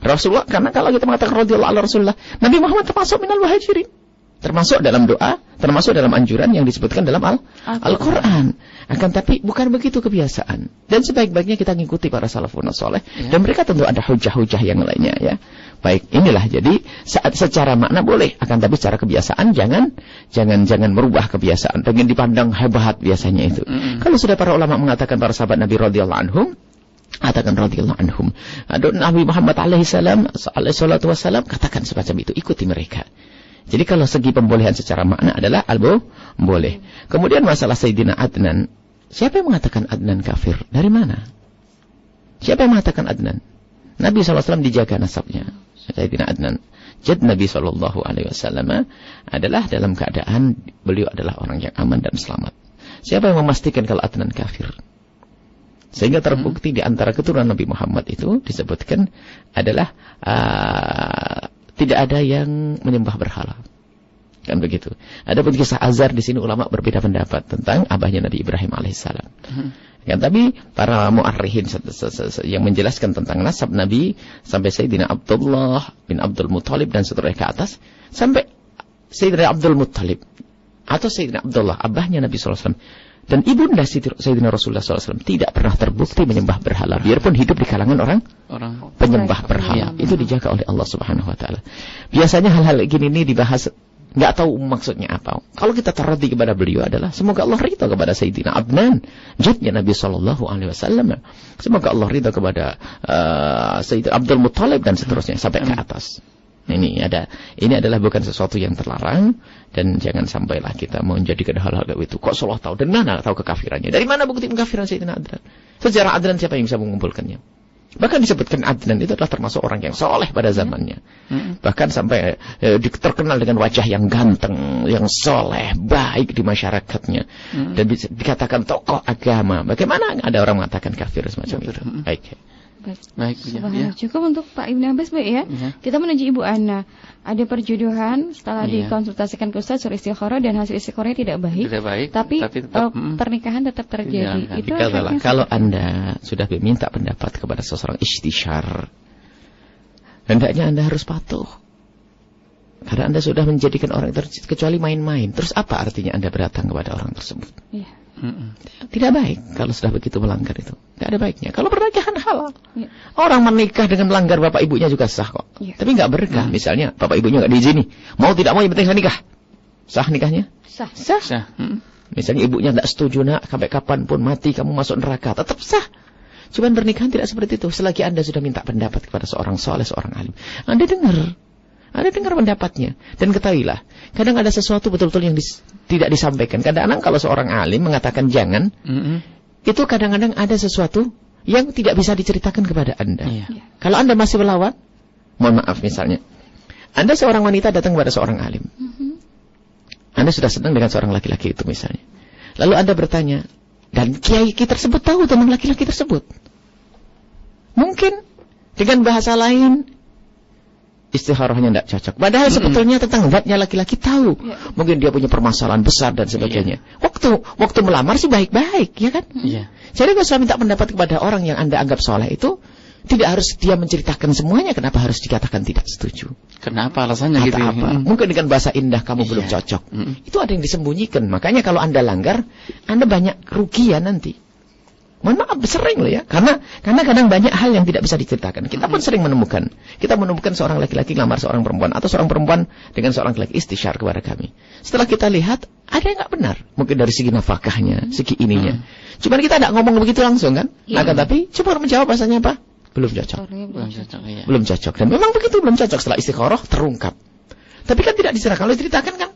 Rasulullah, karena kalau kita mengatakan radhiyallahu an Rasulillah, Nabi Muhammad termasuk minal muhajirin. Termasuk dalam doa, termasuk dalam anjuran yang disebutkan dalam Al-Quran. Akan tapi bukan begitu kebiasaan. Dan sebaik-baiknya kita mengikuti para salafun saleh. Dan mereka tentu ada hujah-hujah yang lainnya ya. Baik, inilah jadi secara makna boleh. Akan tapi secara kebiasaan jangan merubah kebiasaan. Pengen dipandang hebat biasanya itu. Kalau sudah para ulama mengatakan para sahabat Nabi radhiyallahu anhum, katakan radhiyallahu anhum. Nabi Muhammad alaihi salatu wassalam, katakan semacam itu, ikuti mereka. Jadi kalau segi pembolehan secara makna adalah boleh. Kemudian masalah Sayyidina Adnan. Siapa yang mengatakan Adnan kafir? Dari mana? Siapa yang mengatakan Adnan? Nabi SAW dijaga nasabnya. Sayyidina Adnan, jad Nabi SAW adalah dalam keadaan beliau adalah orang yang aman dan selamat. Siapa yang memastikan kalau Adnan kafir? Sehingga terbukti di antara keturunan Nabi Muhammad itu disebutkan adalah tidak ada yang menyembah berhala. Kan begitu. Ada pun kisah Azar di sini ulama berbeda pendapat tentang abahnya Nabi Ibrahim alaihissalam. Kan tapi para mu'arrikhin yang menjelaskan tentang nasab Nabi sampai Sayyidina Abdullah bin Abdul Muttalib dan seterusnya ke atas sampai Sayyidina Abdul Muttalib atau Sayyidina Abdullah abahnya Nabi sallallahu alaihi wasallam dan ibunda Sayyidina Rasulullah SAW tidak pernah terbukti menyembah berhala. Biarpun hidup di kalangan orang penyembah berhala. Itu dijaga oleh Allah Subhanahu Wa Taala. Biasanya hal-hal gini ini dibahas, nggak tahu maksudnya apa. Kalau kita terhati kepada beliau adalah, semoga Allah ridha kepada Sayyidina Adnan, jadnya Nabi Sallallahu Alaihi Wasallam. Semoga Allah ridha kepada Sayyidina Abdul Muttalib dan seterusnya sampai ke atas. Ini adalah bukan sesuatu yang terlarang dan jangan sampailah kita menjadikan hal-hal itu. Kok Allah tahu? Dan mana tahu kekafirannya? Dari mana bukti kekafiran Sayyidina Adnan? Sejarah Adnan siapa yang bisa mengumpulkannya? Bahkan disebutkan Adnan itu adalah termasuk orang yang soleh pada zamannya. Bahkan sampai terkenal dengan wajah yang ganteng, yang soleh, baik di masyarakatnya. Dan dikatakan tokoh agama. Bagaimana ada orang mengatakan kafir semacam itu? Baik. Baik, cukup untuk Pak Ibnu Abbas, Baik ya. Kita menuju Ibu Ana. Ada perjodohan setelah dikonsultasikan ke Ustaz suruh istikharah dan hasil istikharahnya tidak baik. Tapi pernikahan tetap terjadi. Itu kalau Anda sudah meminta pendapat kepada seseorang istisyar, hendaknya Anda harus patuh. Karena Anda sudah menjadikan orang kecuali main-main. Terus apa artinya Anda datang kepada orang tersebut? Tidak baik kalau sudah begitu melanggar itu. Tidak ada baiknya. Kalau pernikahan halal, orang menikah dengan melanggar bapak ibunya juga sah kok. Tapi nggak berkah. Misalnya bapak ibunya nggak diizini, mau tidak mau yang penting nikah. Sah nikahnya? Sah. Misalnya ibunya nggak setuju, nak sampai kapanpun mati kamu masuk neraka, tetap sah. Cuman pernikahan tidak seperti itu. Selagi Anda sudah minta pendapat kepada seorang soleh, seorang alim, Anda dengar pendapatnya. Dan ketahuilah, kadang ada sesuatu betul-betul yang tidak disampaikan. Kadang-kadang kalau seorang alim mengatakan jangan, itu kadang-kadang ada sesuatu yang tidak bisa diceritakan kepada Anda. Kalau Anda masih melawan, mohon maaf misalnya, Anda seorang wanita datang kepada seorang alim. Anda sudah senang dengan seorang laki-laki itu misalnya. Lalu Anda bertanya, dan kiai tersebut tahu tentang laki-laki tersebut. Mungkin dengan bahasa lain, istikharahnya tidak cocok. Padahal sebetulnya tentang zatnya laki-laki tahu. Mungkin dia punya permasalahan besar dan sebagainya. Waktu melamar sih baik-baik, ya kan? Jadi kalau saya minta pendapat kepada orang yang Anda anggap soleh itu, Tidak harus dia menceritakan semuanya. Kenapa harus dikatakan tidak setuju? Kenapa alasannya gitu? Apa? Mungkin dengan bahasa indah kamu belum cocok. Itu ada yang disembunyikan. Makanya kalau Anda langgar, Anda banyak kerugian nanti. Mohon maaf, sering loh ya. Karena kadang banyak hal yang tidak bisa diceritakan. Kita pun sering menemukan. Kita menemukan seorang laki-laki lamar seorang perempuan. Atau seorang perempuan dengan seorang laki-laki istisyar kepada kami. Setelah kita lihat, ada yang nggak benar. Mungkin dari segi nafkahnya, segi ininya. Cuman kita tidak ngomong begitu langsung kan. Nah, tapi coba menjawab bahasanya apa? Belum cocok. Belum cocok. Dan memang begitu belum cocok. Setelah istikharah terungkap. Tapi kan tidak diceritakan. Kalau diceritakan kan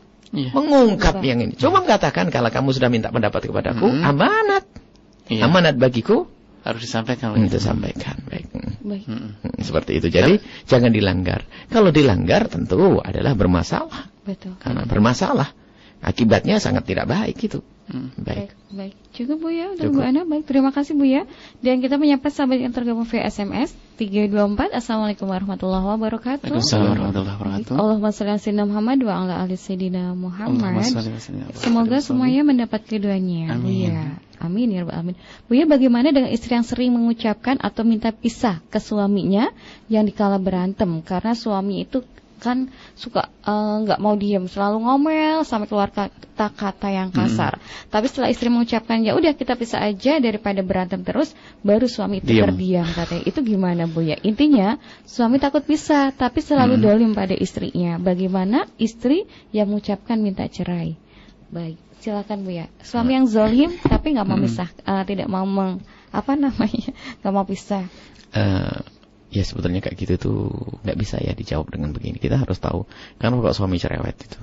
mengungkap yang ini. Coba katakan kalau kamu sudah minta pendapat kepadaku, amanat. Amanat bagiku harus disampaikan. Itu sampaikan. Baik. Seperti itu. Jadi jangan dilanggar. Kalau dilanggar tentu adalah bermasalah. Betul. Karena bermasalah. Akibatnya sangat tidak baik itu. Baik. Cukup Bu ya untuk Bu Ana. Baik, terima kasih Bu ya. Dan kita menyapa sahabat yang tergabung via SMS 324. Assalamualaikum warahmatullahi wabarakatuh. Waalaikumsalam warahmatullahi wabarakatuh. Allahumma shalli ala sayyidina Muhammad wa ala ali sayyidina Muhammad. Semoga semuanya mendapat keduanya. Bu ya. Amin ya rabbal alamin. Bu ya, bagaimana dengan istri yang sering mengucapkan atau minta pisah ke suaminya yang dikala berantem karena suami itu kan suka nggak mau diam, selalu ngomel sampai keluar kata-kata yang kasar. Tapi setelah istri mengucapkan ya udah kita pisah aja daripada berantem terus, baru suami itu terdiam katanya. Itu gimana Bu ya? Intinya suami takut pisah tapi selalu dolim pada istrinya. Bagaimana istri yang mengucapkan minta cerai? Baik, silakan Bu ya. Suami yang zolim tapi nggak mau pisah, tidak mau nggak mau pisah. Ya sebetulnya kayak gitu tuh nggak bisa ya dijawab dengan begini. Kita harus tahu. Karena kalau suami cerewet itu,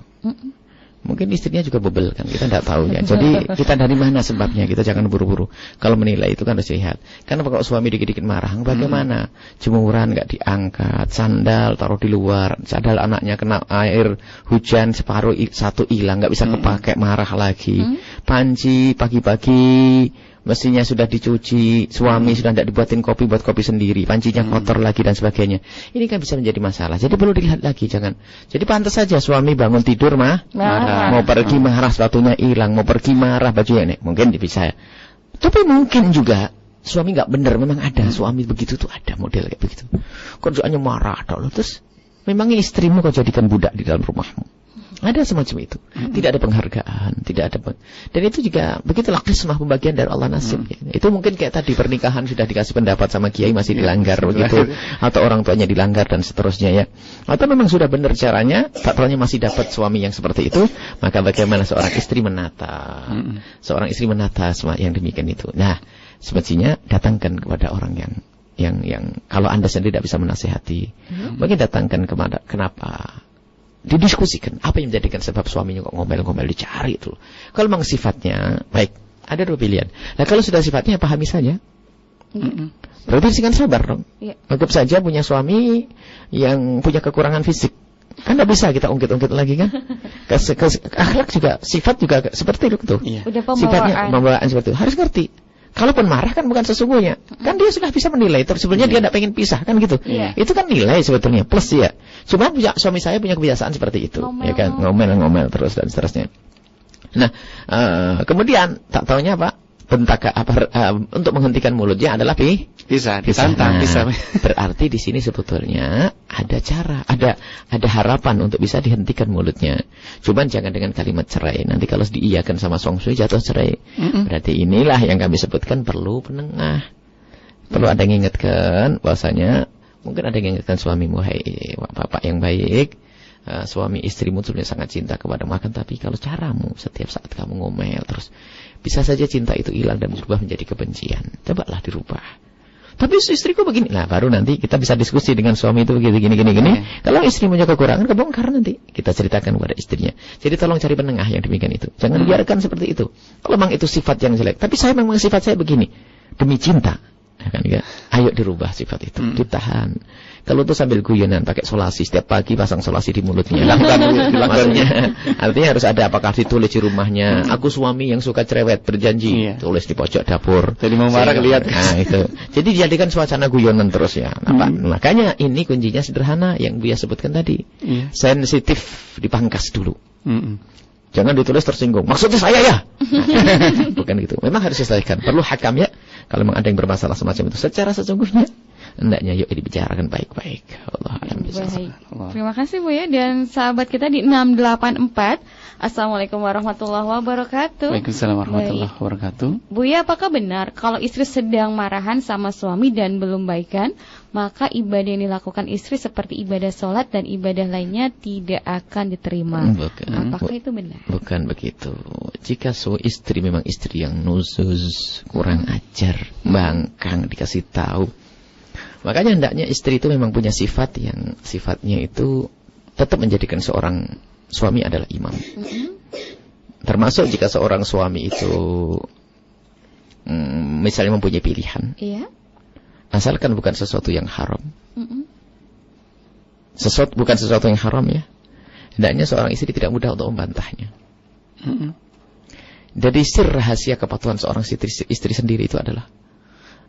mungkin istrinya juga bebel kan. Kita nggak tahu ya. Jadi kita dari mana sebabnya? Kita jangan buru-buru. Kalau menilai itu kan harus lihat. Karena kalau suami dikit-dikit marah, bagaimana? Jemuran nggak diangkat, sandal taruh di luar, sandal anaknya kena air hujan separuh satu hilang, nggak bisa kepake, marah lagi. Panci pagi-pagi mestinya sudah dicuci, suami sudah tidak dibuatin kopi, buat kopi sendiri, pancinya kotor lagi dan sebagainya. Ini kan bisa menjadi masalah. Jadi perlu dilihat lagi, jangan. Jadi pantas saja suami bangun tidur marah, mau pergi marah sepatunya hilang, mau pergi marah bajunya ini, mungkin bisa. Tapi mungkin juga suami nggak benar, memang ada suami begitu tuh, ada model kayak begitu. Kerjaannya marah, terus memangnya istrimu kau jadikan budak di dalam rumahmu. Ada semacam itu. Tidak ada penghargaan, tidak ada dan itu juga begitulah qismah pembagian dari Allah nasib. Itu mungkin kayak tadi pernikahan sudah dikasih pendapat sama kiai masih dilanggar begitu, atau orang tuanya dilanggar dan seterusnya ya. Atau memang sudah benar caranya, faktornya masih dapat suami yang seperti itu, maka bagaimana seorang istri menata? Seorang istri menata semua yang demikian itu. Nah, semestinya datangkan kepada orang yang kalau Anda sendiri tidak bisa menasihati, mungkin datangkan kepada kenapa? Didiskusikan apa yang menjadikan sebab suaminya kok ngomel-ngomel, dicari itu. Kalau memang sifatnya baik, ada dua pilihan. Nah kalau sudah sifatnya pahami saja. Berarti dengan sabar dong. Anggap saja punya suami yang punya kekurangan fisik. Kan tidak bisa kita ungkit-ungkit lagi kan. Akhlak juga, sifat juga seperti itu. Sifatnya pembawaan seperti itu. Harus ngerti. Kalaupun marah kan bukan sesungguhnya. Kan dia sudah bisa menilai. Sebetulnya dia tidak pengen pisah kan gitu. Itu kan nilai sebetulnya. Plus ya. Cuma suami saya punya kebiasaan seperti itu. Ya kan. Ngomel terus dan seterusnya. Nah. Kemudian tak taunya Pak. Untuk menghentikan mulutnya adalah pisah. Ditantang. Berarti di sini sebetulnya ada cara. Ada harapan untuk bisa dihentikan mulutnya. Cuman jangan dengan kalimat cerai. Nanti kalau diiyakan sama suami jatuh cerai. Berarti inilah yang kami sebutkan perlu penengah. Perlu ada yang ingatkan bahwasanya mungkin ada yang ingatkan suamimu, hai bapak yang baik, suami istrimu sebenarnya sangat cinta kepadamu, akan tapi kalau caramu setiap saat kamu ngomel terus, bisa saja cinta itu hilang dan berubah menjadi kebencian. Cobalah dirubah. Tapi istriku begini, nah baru nanti kita bisa diskusi dengan suami itu gini. Kalau istri punya kekurangan, kebongkar nanti kita ceritakan kepada istrinya. Jadi tolong cari penengah yang demikian itu. Jangan biarkan seperti itu. Kalau memang itu sifat yang jelek, tapi saya memang sifat saya begini, demi cinta. Ayo dirubah sifat itu, ditahan. Kalau itu sambil guyonan, pakai solasi setiap pagi, pasang solasi di mulutnya. Maksudnya, artinya harus ada, apakah ditulis di rumahnya, aku suami yang suka cerewet, berjanji, tulis di pojok dapur. Jadi mau marah kelihatan. Nah itu. Jadi dijadikan suasana guyonan terus ya. Makanya ini kuncinya sederhana yang Buya sebutkan tadi. Sensitif dipangkas dulu. Jangan ditulis tersinggung. Maksudnya saya ya. Bukan gitu. Memang harus diselesaikan. Perlu hakam ya. Kalau memang ada yang bermasalah semacam itu secara sesungguhnya hendaknya yuk dibicarakan baik-baik. Allah alam baik. Terima kasih Bu ya, dan sahabat kita di 684. Assalamualaikum warahmatullahi wabarakatuh. Waalaikumsalam warahmatullahi wabarakatuh. Bu ya, apakah benar kalau istri sedang marahan sama suami dan belum baikan, maka ibadah yang dilakukan istri seperti ibadah sholat dan ibadah lainnya tidak akan diterima? Apakah itu benar? Bukan begitu. Jika istri memang istri yang nuzuz, kurang ajar, bangkang, dikasih tahu, makanya hendaknya istri itu memang punya sifat yang sifatnya itu tetap menjadikan seorang suami adalah imam. Termasuk jika seorang suami itu misalnya mempunyai pilihan, asalkan bukan sesuatu yang haram. Bukan sesuatu yang haram ya, hendaknya seorang istri tidak mudah untuk membantahnya. Jadi sir rahasia kepatuhan seorang istri sendiri itu adalah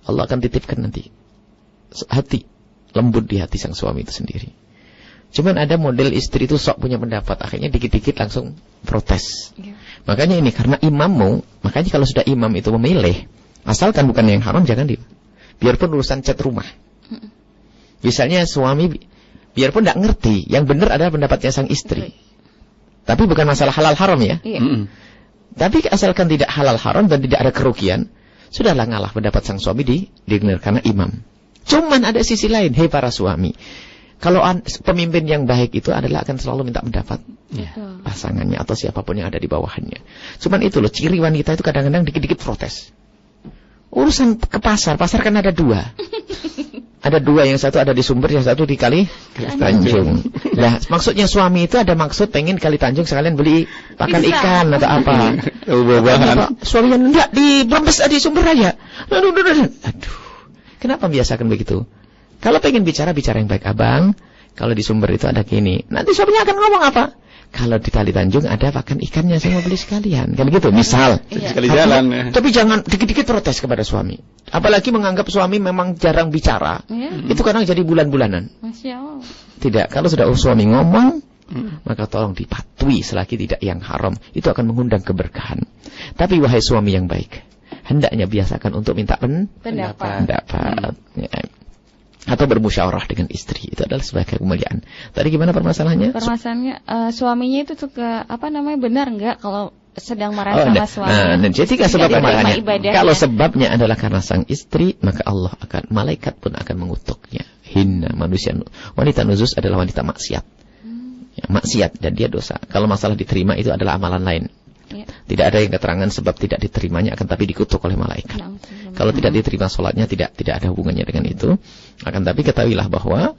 Allah akan titipkan nanti hati lembut di hati sang suami itu sendiri. Cuman ada model istri itu sok punya pendapat, akhirnya dikit-dikit langsung protes. Makanya ini karena imammu, makanya kalau sudah imam itu memilih, asalkan bukan yang haram jangan biarpun urusan cat rumah. Misalnya suami biarpun tidak ngerti, yang benar adalah pendapatnya sang istri. Tapi bukan masalah halal haram ya. Tapi asalkan tidak halal haram dan tidak ada kerugian, sudahlah ngalah pendapat sang suami didengar karena imam. Cuman ada sisi lain, hei para suami, kalau pemimpin yang baik itu adalah akan selalu minta pendapat pasangannya atau siapapun yang ada di bawahannya. Cuman itu loh, ciri wanita itu kadang-kadang dikit-dikit protes. Urusan ke pasar kan ada dua. Ada dua, yang satu ada di Sumber, yang satu di Kali Tanjung. Nah, maksudnya suami itu ada maksud pengen Kali Tanjung sekalian beli pakan ikan atau apa. Suami yang enggak di Brebes, di Sumber aja. Aduh. Kenapa biasakan begitu? Kalau pengen bicara yang baik abang. Kalau di Sumber itu ada gini, nanti suaminya akan ngomong apa? Kalau di Kali Tanjung ada pakan ikannya, saya mau beli sekalian. Kan gitu, misal. Sekali jalan. Tapi jangan dikit-dikit protes kepada suami. Apalagi menganggap suami memang jarang bicara. Itu kadang jadi bulan-bulanan. Masya Allah. Tidak, kalau sudah suami ngomong, maka tolong dipatuhi selagi tidak yang haram. Itu akan mengundang keberkahan. Tapi wahai suami yang baik, hendaknya biasakan untuk minta pendapat. Atau bermusyawarah dengan istri, itu adalah sebagai kemuliaan. Tadi gimana permasalahannya? Permasalahannya suaminya itu suka benar enggak kalau sedang marah sama suami? Nah, jadi sebab marahnya. Kalau sebabnya adalah karena sang istri, maka Allah malaikat pun akan mengutuknya. Hina manusia, wanita nuzuz adalah wanita maksiat. Maksiat dan dia dosa. Kalau masalah diterima itu adalah amalan lain. Tidak ada yang keterangan sebab tidak diterimanya, akan tapi dikutuk oleh malaikat. Kalau tidak diterima sholatnya tidak ada hubungannya dengan itu. Akan tapi ketahuilah bahwa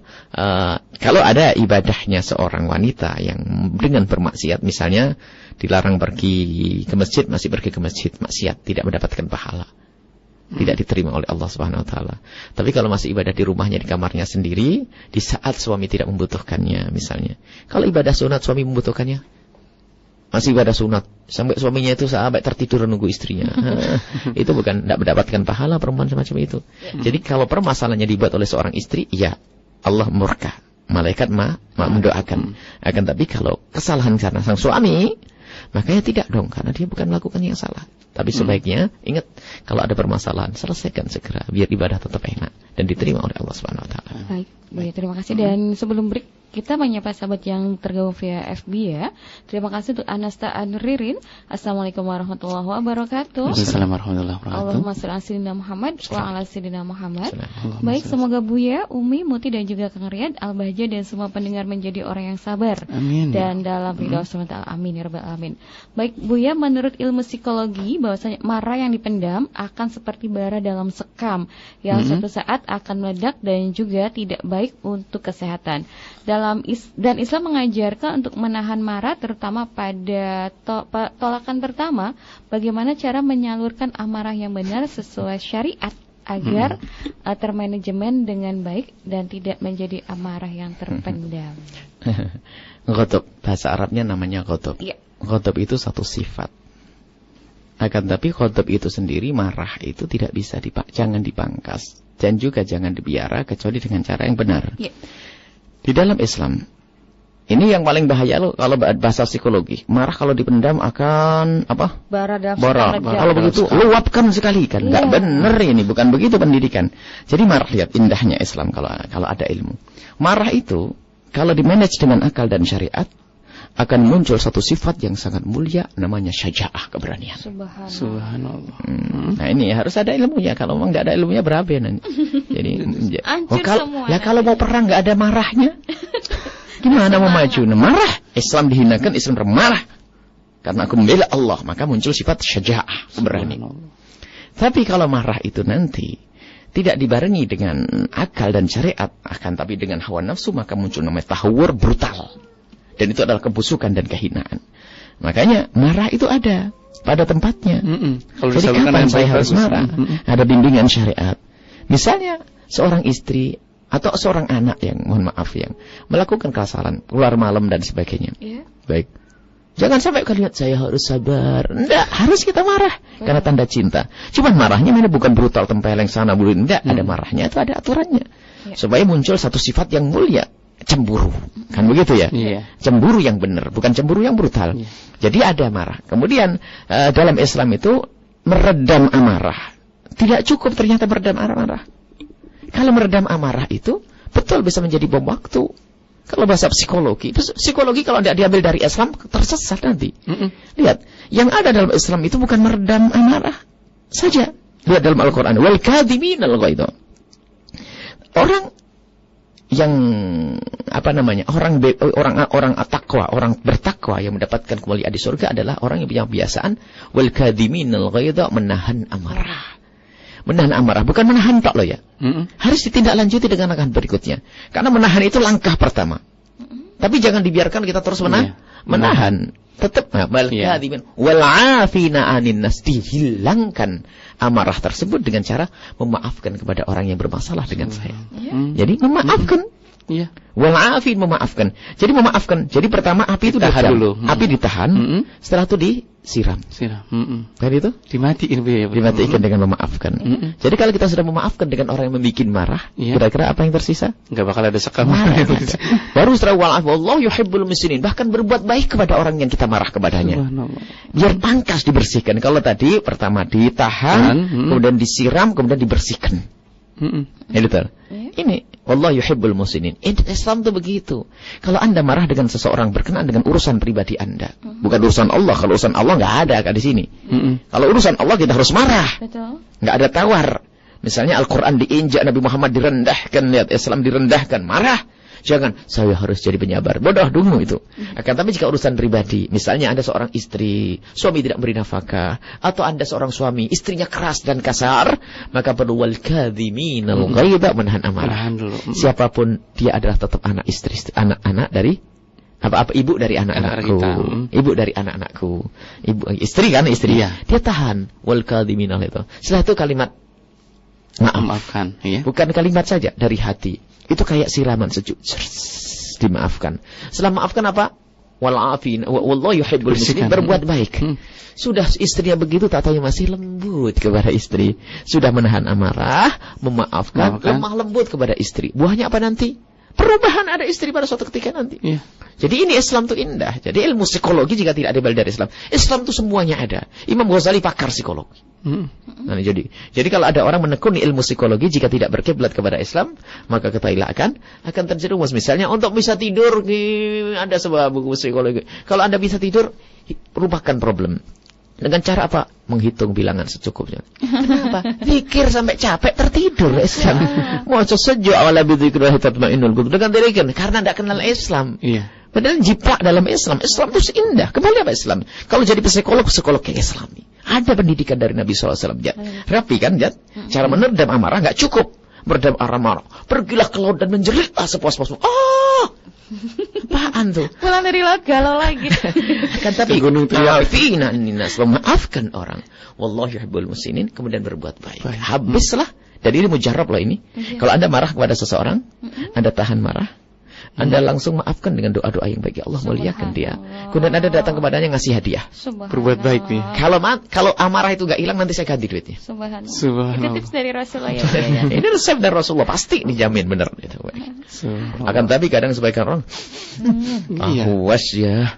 kalau ada ibadahnya seorang wanita yang dengan bermaksiat, misalnya dilarang pergi ke masjid, masih pergi ke masjid, maksiat, tidak mendapatkan pahala, tidak diterima oleh Allah Subhanahu Wa Taala. Tapi kalau masih ibadah di rumahnya, di kamarnya sendiri, di saat suami tidak membutuhkannya, misalnya, kalau ibadah sunat suami membutuhkannya, masih ibadah sunat sampai suaminya itu sampai tertidur menunggu istrinya, itu bukan tidak mendapatkan pahala perempuan semacam itu. Jadi kalau permasalahannya dibuat oleh seorang istri, ya Allah murka, malaikat mendoakan. Akan tapi kalau kesalahan karena sang suami, makanya tidak dong, karena dia bukan melakukan yang salah. Tapi sebaiknya ingat, kalau ada permasalahan selesaikan segera biar ibadah tetap enak dan diterima oleh Allah Subhanahu Wa Taala. Baik, terima kasih. Dan sebelum break, kita menyapa sahabat yang tergabung via FB ya. Terima kasih untuk Anasta Anririn. Assalamualaikum warahmatullahi wabarakatuh. Assalamualaikum warahmatullahi wabarakatuh. Allahumma shalli ala sayyidina Muhammad wa ala sayyidina Muhammad. Baik, semoga Buya, Umi, Muti dan juga Kang Riyad, Al-Bahja dan semua pendengar menjadi orang yang sabar. Amin. Dan dalam ridha Allah, amin ya rabbal alamin. Baik, Buya, menurut ilmu psikologi bahwasanya marah yang dipendam akan seperti bara dalam sekam yang suatu saat akan meledak dan juga tidak baik untuk kesehatan. Dan Islam mengajarkan untuk menahan marah, terutama pada tolakan pertama, bagaimana cara menyalurkan amarah yang benar sesuai syariat agar termanajemen dengan baik dan tidak menjadi amarah yang terpendam. Ghadab, bahasa Arabnya namanya ghadab. Ghadab itu satu sifat. Akan tapi ghadab itu sendiri, marah itu tidak bisa jangan dipangkas dan juga jangan dibiara kecuali dengan cara yang benar. Di dalam Islam Ini yang paling bahaya loh kalau bahasa psikologi. Marah kalau dipendam akan apa? Bara. Kalau begitu luapkan sekali kan. Enggak benar ini, bukan begitu pendidikan. Jadi marah, lihat indahnya Islam kalau ada ilmu. Marah itu kalau dimanage dengan akal dan syariat akan muncul satu sifat yang sangat mulia, namanya syaja'ah, keberanian. Subhanallah. Nah ini harus ada ilmunya. Kalau memang nggak ada ilmunya berabe nanti. Jadi kalau mau perang nggak ada marahnya, gimana mau maju? Nah, marah, Islam dihinakan, Islam marah. Karena aku membela Allah, maka muncul sifat syaja'ah, keberanian. Tapi kalau marah itu nanti tidak dibarengi dengan akal dan syariat, akan tapi dengan hawa nafsu, maka muncul namanya tahawur, brutal. Dan itu adalah kebusukan dan kehinaan. Makanya marah itu ada pada tempatnya. Jadi kapan saya harus marah? Ada bimbingan syariat. Misalnya seorang istri atau seorang anak yang, mohon maaf, yang melakukan kesalahan, keluar malam dan sebagainya. Baik. Jangan sampai kalian lihat saya harus sabar. Enggak, harus kita marah karena tanda cinta. Cuman marahnya mana bukan brutal tempeleng sana bulu, enggak, ada marahnya itu ada aturannya. Supaya muncul satu sifat yang mulia. Cemburu, kan begitu ya? Cemburu yang benar, bukan cemburu yang brutal. Jadi ada marah. Kemudian dalam Islam itu meredam amarah. Tidak cukup ternyata meredam amarah. Kalau meredam amarah itu betul bisa menjadi bom waktu. Kalau bahasa psikologi kalau tidak diambil dari Islam tersesat nanti. Lihat, yang ada dalam Islam itu bukan meredam amarah saja. Lihat dalam Al-Quran, wal kadhiminal ghaidha. Orang yang orang takwa, orang bertakwa yang mendapatkan kemuliaan di surga adalah orang yang punya kebiasaan wal kadhiminal ghaidha, menahan amarah. Menahan amarah bukan menahan tok loh ya. Harus ditindaklanjuti dengan langkah berikutnya. Karena menahan itu langkah pertama. Tapi jangan dibiarkan kita terus menahan. Tetap wal kadhimin wal 'afina 'anin nas, dihilangkan amarah tersebut dengan cara memaafkan kepada orang yang bermasalah dengan saya. Jadi memaafkan. Wal 'afin, memaafkan. Jadi memaafkan. Jadi pertama api itu ditahan dulu. Api ditahan, setelah itu disiram. Kan itu? Dimatikan dengan memaafkan. Jadi kalau kita sudah memaafkan dengan orang yang membuat marah, kira-kira apa yang tersisa? Enggak bakal ada sekam. Baru setelah wallahu yuhibbul muslimin, bahkan berbuat baik kepada orang yang kita marah kepadanya. Biar pangkas dibersihkan. Kalau tadi pertama ditahan, kemudian disiram, kemudian dibersihkan. Ya betul. Ini wallahu yuhibbul muslimin. Islam itu begitu. Kalau Anda marah dengan seseorang berkenaan dengan urusan pribadi Anda, bukan urusan Allah. Kalau urusan Allah nggak ada kan di sini. Kalau urusan Allah kita harus marah. Betul. Nggak ada tawar. Misalnya Al-Quran diinjak, Nabi Muhammad direndahkan, lihat Islam direndahkan, marah. Jangan, saya harus jadi penyabar. Bodoh dulu itu. Akan tapi jika urusan pribadi, misalnya Anda seorang istri, suami tidak beri nafkah, atau Anda seorang suami, istrinya keras dan kasar, maka perlu wal kadhiminal ghaidha, menahan amarah. Siapapun dia adalah tetap anak istri, anak dari ibu dari anak-anakku. Ibu dari anak-anakku. Ibu istri kan, istri. Dia tahan wal kadhiminal itu. Setelah itu kalimat maafkan, bukan kalimat saja, dari hati. Itu kayak siraman sejuk. Dimaafkan. Setelah maafkan apa? Wal'afin. Wallahu yuhibbul muslimin. Berbuat baik. Sudah istrinya begitu, tatanya masih lembut kepada istri. Sudah menahan amarah, memaafkan, lemah lembut kepada istri. Buahnya apa nanti? Perubahan ada istri pada suatu ketika nanti. Jadi ini Islam itu indah. Jadi ilmu psikologi jika tidak diambil dari Islam. Islam itu semuanya ada. Imam Ghazali pakar psikologi. Nah, jadi kalau ada orang menekuni ilmu psikologi jika tidak berkiblat kepada Islam, maka ketahuilah akan terjerumus. Misalnya untuk bisa tidur, ada sebuah buku psikologi. Kalau Anda bisa tidur, lupakan problem. Dengan cara apa? Menghitung bilangan secukupnya. Kenapa? Pikir sampai capek tertidur Islam. Mau sejak awal bidzikrillah tatmainnul qulub. Dengan dirikan karena tidak kenal Islam. Padahal jiplak dalam Islam. Islam itu indah. Kembali apa Islam? Kalau jadi psikolog kayak Islami. Ada pendidikan dari Nabi SAW. Rapi kan? Cara meredam amarah nggak cukup. Meredam amarah. Pergilah ke laut dan menjeritlah sepuas-puasmu. Apaan tuh? Pulang dari laut galau lagi. Kan tapi afina ninas, memaafkan orang. Wallahu yuhibbul muslimin, kemudian berbuat baik. Habislah. Dan ini mujarab loh ini. Kalau Anda marah kepada seseorang, Anda tahan marah. Anda langsung maafkan dengan doa-doa yang baik. Ya Allah, muliakan dia. Kemudian Anda datang kepadanya ngasih hadiah. Berbuat baik nih. Kalau amarah itu enggak hilang, nanti saya ganti duitnya. Subhanallah. Itu tips dari Rasulullah ya. Ini resep dari Rasulullah, pasti dijamin benar itu. Akan tapi kadang sebagian orang awas ya.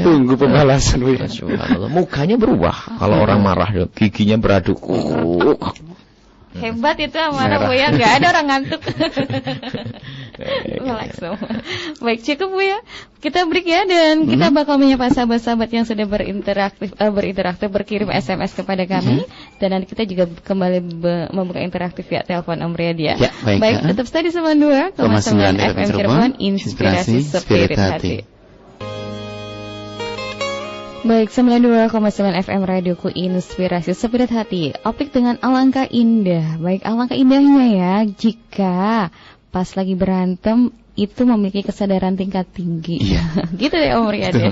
Tunggu pembalasan. Mukanya berubah kalau orang marah, giginya beraduk. Hebat itu amarah Bu ya, nggak ada orang ngantuk. Langsung. Baik, cukup Bu ya. Kita break ya, dan kita bakal menyapa sahabat-sahabat yang sudah berinteraksi berkirim SMS kepada kami, dan nanti kita juga kembali membuka interaktif via telepon Om Riyad ya. Baik, tetap stay di 92,9 FM Cirebon, inspirasi spirit hati. Baik, 92,9 FM Radioku, inspirasi spirit hati. Opik dengan alangkah indah. Baik, alangkah indahnya ya jika pas lagi berantem itu memiliki kesadaran tingkat tinggi. Iya. Gitu deh Om Riyad ya.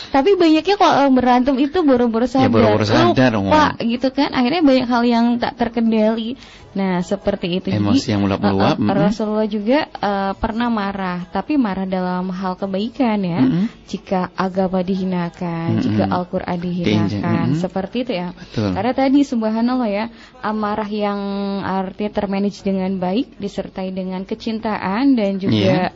Tapi banyaknya kalau berantem itu boro-boro sadar. Ya, boro-boro sadar. Lupa gitu kan. Akhirnya banyak hal yang tak terkendali. Nah, seperti itu. Emosi yang meluap-meluap. Rasulullah juga pernah marah, tapi marah dalam hal kebaikan ya. Jika agama dihinakan, jika Al-Qur'an dihinakan, seperti itu ya. Betul. Karena tadi subhanallah ya, amarah yang artinya termanage dengan baik disertai dengan kecintaan dan juga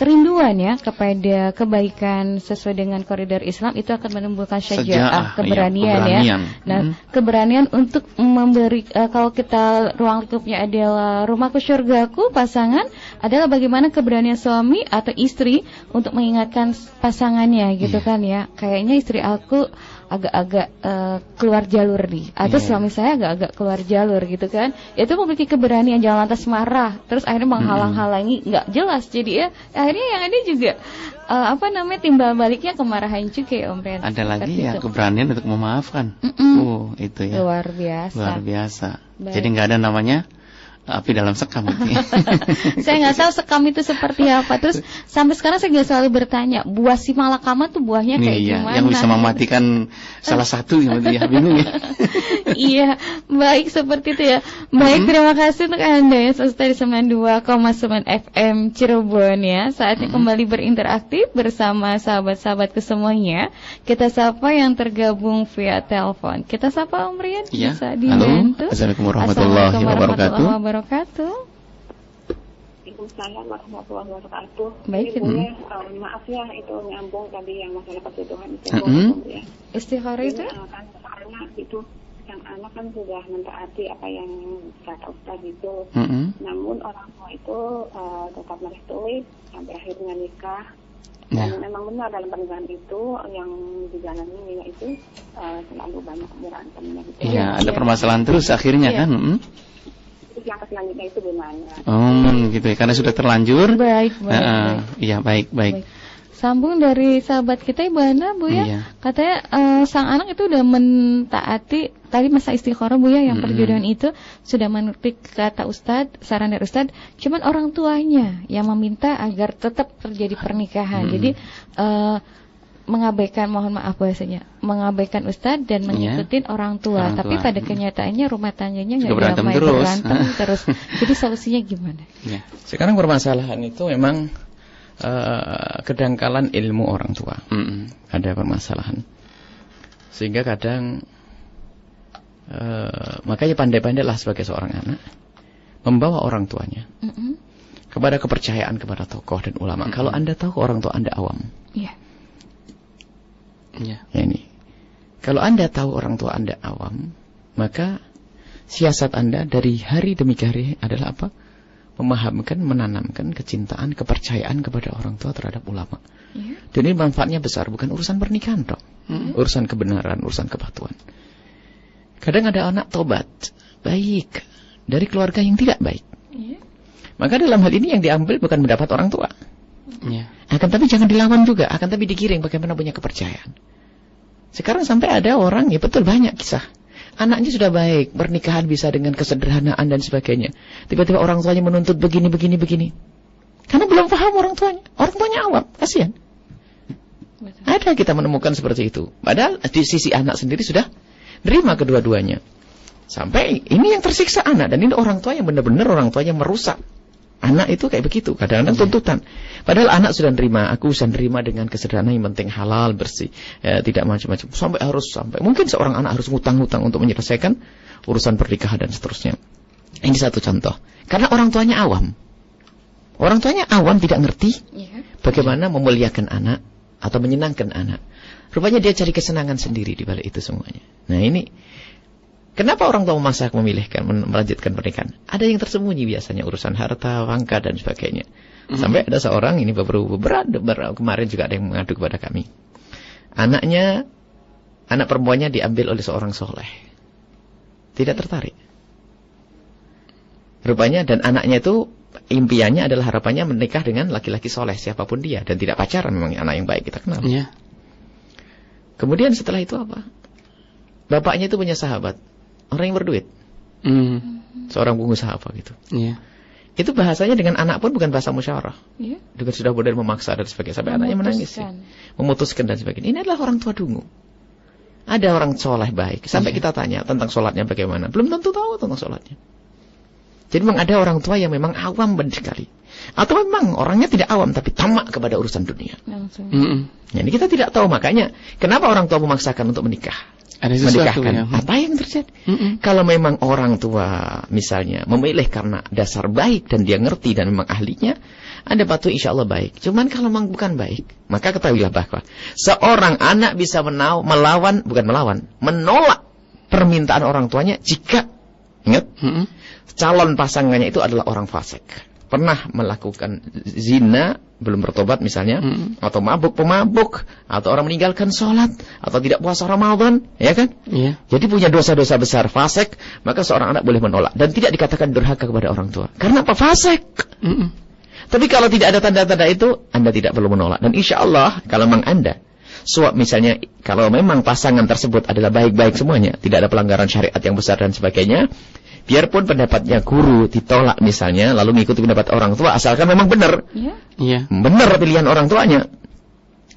kerinduan ya kepada kebaikan sesuai dengan koridor Islam, itu akan menimbulkan syaja'ah, keberanian ya. Nah, keberanian untuk memberi, kalau kita ruang lingkupnya adalah rumahku syurgaku, pasangan adalah bagaimana keberanian suami atau istri untuk mengingatkan pasangannya gitu kan ya. Kayaknya istri aku agak-agak keluar jalur nih, atau suami saya agak-agak keluar jalur gitu kan. Itu memiliki keberanian, jangan lantas marah terus akhirnya menghalang-halangi, nggak jelas. Jadi ya akhirnya yang ada juga timbal baliknya kemarahan juga ya Om Riyad. Ada lagi ya keberanian untuk memaafkan. Itu ya luar biasa. Baik. Jadi nggak ada namanya api dalam sekam. Saya nggak tahu sekam itu seperti apa. Terus sampai sekarang saya selalu bertanya, buah si malakama tuh buahnya kayak gimana? Yang bisa mematikan salah satu yang bingung ya. Iya, baik seperti itu ya. Baik, terima kasih untuk Anda yang selesai di 92,9 FM Cirebon ya. Saatnya kembali berinteraksi bersama sahabat-sahabatku semuanya. Kita sapa yang tergabung via telepon. Kita sapa Om Riyad, bisa dibantu. Assalamualaikum warahmatullahi wabarakatuh. Waalaikumsalam warahmatullahi wabarakatuh. Baik, maaf ya, itu nyambung tadi yang masalah perjodohan itu. Ya. Istikharah itu? Kan soalnya itu yang anak kan sudah mentaati apa yang kata Ustaz itu. Namun orang tua itu tetap merestui sampai akhirnya nikah. Dan memang benar dalam pernikahan itu yang dijalani itu selalu banyak berantemnya gitu. Iya, ada permasalahan terus akhirnya kan. Yang selanjutnya itu gimana? Gitu ya, karena sudah terlanjur. Baik. Iya, baik. Sambung dari sahabat kita Ibu Ana, Bu ya. Iya. Katanya sang anak itu udah mentaati tadi masa istikharah Bu ya, yang perjodohan itu sudah menuruti kata Ustadz, saran dari Ustadz. Cuman orang tuanya yang meminta agar tetap terjadi pernikahan. Jadi mengabaikan, mohon maaf bahasanya, mengabaikan Ustadz dan mengikuti orang tua. Tapi pada kenyataannya rumah tangganya nggak damai, berantem terus. Jadi solusinya gimana? Ya. Sekarang permasalahan itu memang kedangkalan ilmu orang tua. Ada permasalahan. Sehingga kadang makanya pandai-pandailah sebagai seorang anak membawa orang tuanya kepada kepercayaan kepada tokoh dan ulama. Kalau Anda tahu orang tua Anda awam. Ya, ini. Kalau Anda tahu orang tua Anda awam, maka siasat Anda dari hari demi hari adalah apa? Memahamkan, menanamkan kecintaan, kepercayaan kepada orang tua terhadap ulama. Dan ini manfaatnya besar, bukan urusan pernikahan dong. Urusan kebenaran, urusan kepatuhan. Kadang ada anak tobat baik dari keluarga yang tidak baik. Maka dalam hal ini yang diambil bukan mendapat orang tua. Akan tapi jangan dilawan juga, akan tapi digiring bagaimana punya kepercayaan. Sekarang sampai ada orang, ya betul banyak kisah. Anaknya sudah baik, pernikahan bisa dengan kesederhanaan dan sebagainya. Tiba-tiba orang tuanya menuntut begini. Karena belum paham orang tuanya. Orang tuanya awam, kasihan. Ada kita menemukan seperti itu. Padahal di sisi anak sendiri sudah nerima kedua-duanya. Sampai ini yang tersiksa anak. Dan ini orang tua yang benar-benar orang tua yang merusak Anak itu kayak begitu, kadang-kadang tuntutan. Padahal anak sudah nerima, aku sudah nerima dengan kesederhanaan yang penting halal, bersih, tidak macam-macam. Sampai mungkin seorang anak harus ngutang-ngutang untuk menyelesaikan urusan pernikahan dan seterusnya. Ini satu contoh. Karena orang tuanya awam. Orang tuanya awam, tidak ngerti bagaimana memuliakan anak atau menyenangkan anak. Rupanya dia cari kesenangan sendiri di balik itu semuanya. Nah ini, kenapa orang tua memaksa melanjutkan pernikahan? Ada yang tersembunyi biasanya, urusan harta, wangka, dan sebagainya. Sampai ada seorang, ini kemarin juga ada yang mengadu kepada kami. Anak perempuannya diambil oleh seorang soleh. Tidak tertarik. Rupanya, dan anaknya itu, impiannya adalah harapannya menikah dengan laki-laki soleh, siapapun dia. Dan tidak pacaran, memang anak yang baik, kita kenal. Kemudian setelah itu apa? Bapaknya itu punya sahabat, orang yang berduit, seorang pengusaha apa gitu. Itu bahasanya dengan anak pun bukan bahasa musyawarah, juga sudah benar memaksa dan sebagainya, sampai anaknya menangis, memutuskan dan sebagainya. Ini adalah orang tua dungu. Ada orang soleh baik, sampai kita tanya tentang sholatnya bagaimana, belum tentu tahu tentang sholatnya. Jadi memang ada orang tua yang memang awam sekali. Atau memang orangnya tidak awam tapi tamak kepada urusan dunia. Jadi kita tidak tahu, makanya kenapa orang tua memaksakan untuk menikah. Menikahkan. Apa yang terjadi? Kalau memang orang tua misalnya memilih karena dasar baik dan dia ngerti dan memang ahlinya, Anda patuh insya Allah baik. Cuman kalau memang bukan baik, maka ketahuilah bahwa seorang anak bisa menolak permintaan orang tuanya jika, ingat, calon pasangannya itu adalah orang fasik, pernah melakukan zina, belum bertobat misalnya, atau pemabuk, atau orang meninggalkan sholat, atau tidak puasa Ramadan, ya kan? Jadi punya dosa-dosa besar, fasik, maka seorang anak boleh menolak dan tidak dikatakan durhaka kepada orang tua. Karena apa? Fasik. Tapi kalau tidak ada tanda-tanda itu, Anda tidak perlu menolak. Dan insya Allah, kalau memang Anda misalnya, kalau memang pasangan tersebut adalah baik-baik semuanya, tidak ada pelanggaran syariat yang besar dan sebagainya, biarpun pendapatnya guru ditolak misalnya, lalu mengikuti pendapat orang tua, asalkan memang benar. Benar pilihan orang tuanya.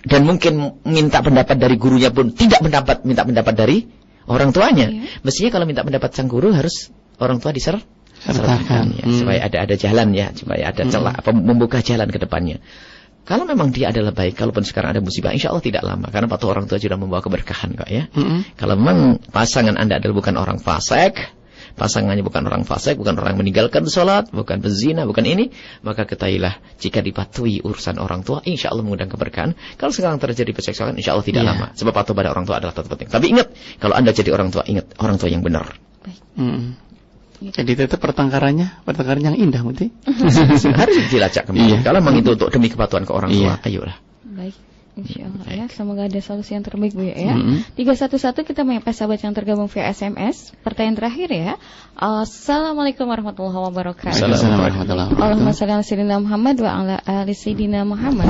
Dan mungkin minta pendapat dari gurunya pun tidak minta pendapat dari orang tuanya. Mestinya kalau minta pendapat sang guru harus orang tua disertakan, supaya ada jalan ya, supaya ada celah, membuka jalan ke depannya. Kalau memang dia adalah baik, kalaupun sekarang ada musibah, insya Allah tidak lama. Karena patuh orang tua sudah membawa keberkahan kok ya. Kalau memang pasangan Anda adalah bukan orang fasik, pasangannya bukan orang fasik, bukan orang yang meninggalkan sholat, bukan pezina, bukan ini, maka ketahuilah jika dipatuhi urusan orang tua, insya Allah mengundang keberkahan. Kalau sekarang terjadi perseksualan, insya Allah tidak lama. Sebab patuh pada orang tua adalah tetap penting. Tapi ingat, kalau Anda jadi orang tua, ingat orang tua yang benar. Jadi tetap pertengkarannya yang indah, Muti. Harus dilacak kembali. Kalau memang itu untuk demi kepatuhan ke orang tua, ayolah. Baik. Insya Allah ya, semoga ada solusi yang terbaik Bu ya. 311 kita menyapa sahabat yang tergabung via SMS. Pertanyaan terakhir ya. Assalamualaikum warahmatullahi wabarakatuh. Allahumma shalli ala sayyidina Muhammad wa ala ali sayyidina Muhammad.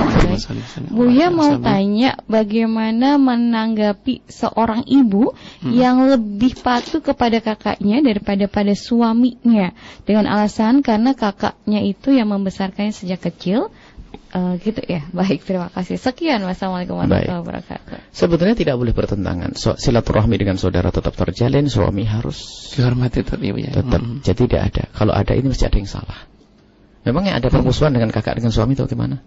Buya mau tanya bagaimana menanggapi seorang ibu yang lebih patuh kepada kakaknya daripada pada suaminya dengan alasan karena kakaknya itu yang membesarkannya sejak kecil. Gitu ya. Baik, terima kasih. Sekian. Wassalamualaikum warahmatullahi wabarakatuh. Sebetulnya tidak boleh bertentangan. Silaturahmi dengan saudara tetap terjalin. Suami harus dihormati tetap. Jadi tidak ada. Kalau ada ini mesti ada yang salah. Memangnya ada permusuhan dengan kakak dengan suami itu gimana?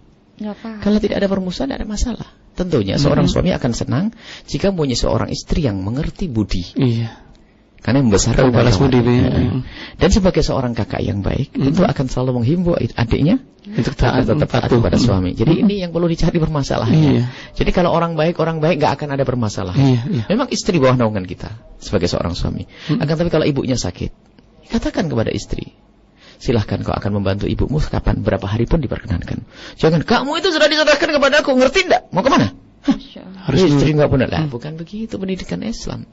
Kalau tidak ada permusuhan, tidak ada masalah. Tentunya seorang suami akan senang jika mempunyai seorang istri yang mengerti budi. Karena membesarkan balas budi. Dan sebagai seorang kakak yang baik, tentu akan selalu menghimbau adiknya untuk tetap patuh pada suami. Jadi ini yang perlu dicari permasalahannya. Jadi kalau orang baik nggak akan ada permasalahan. Memang istri bawah naungan kita sebagai seorang suami. Akan tapi kalau ibunya sakit, katakan kepada istri, silahkan kau akan membantu ibumu kapan, berapa hari pun diperkenankan. Jangan, kamu itu sudah diserahkan kepada aku, ngerti enggak? Mau kemana? Harus istri nggak benar lah. Bukan begitu pendidikan Islam.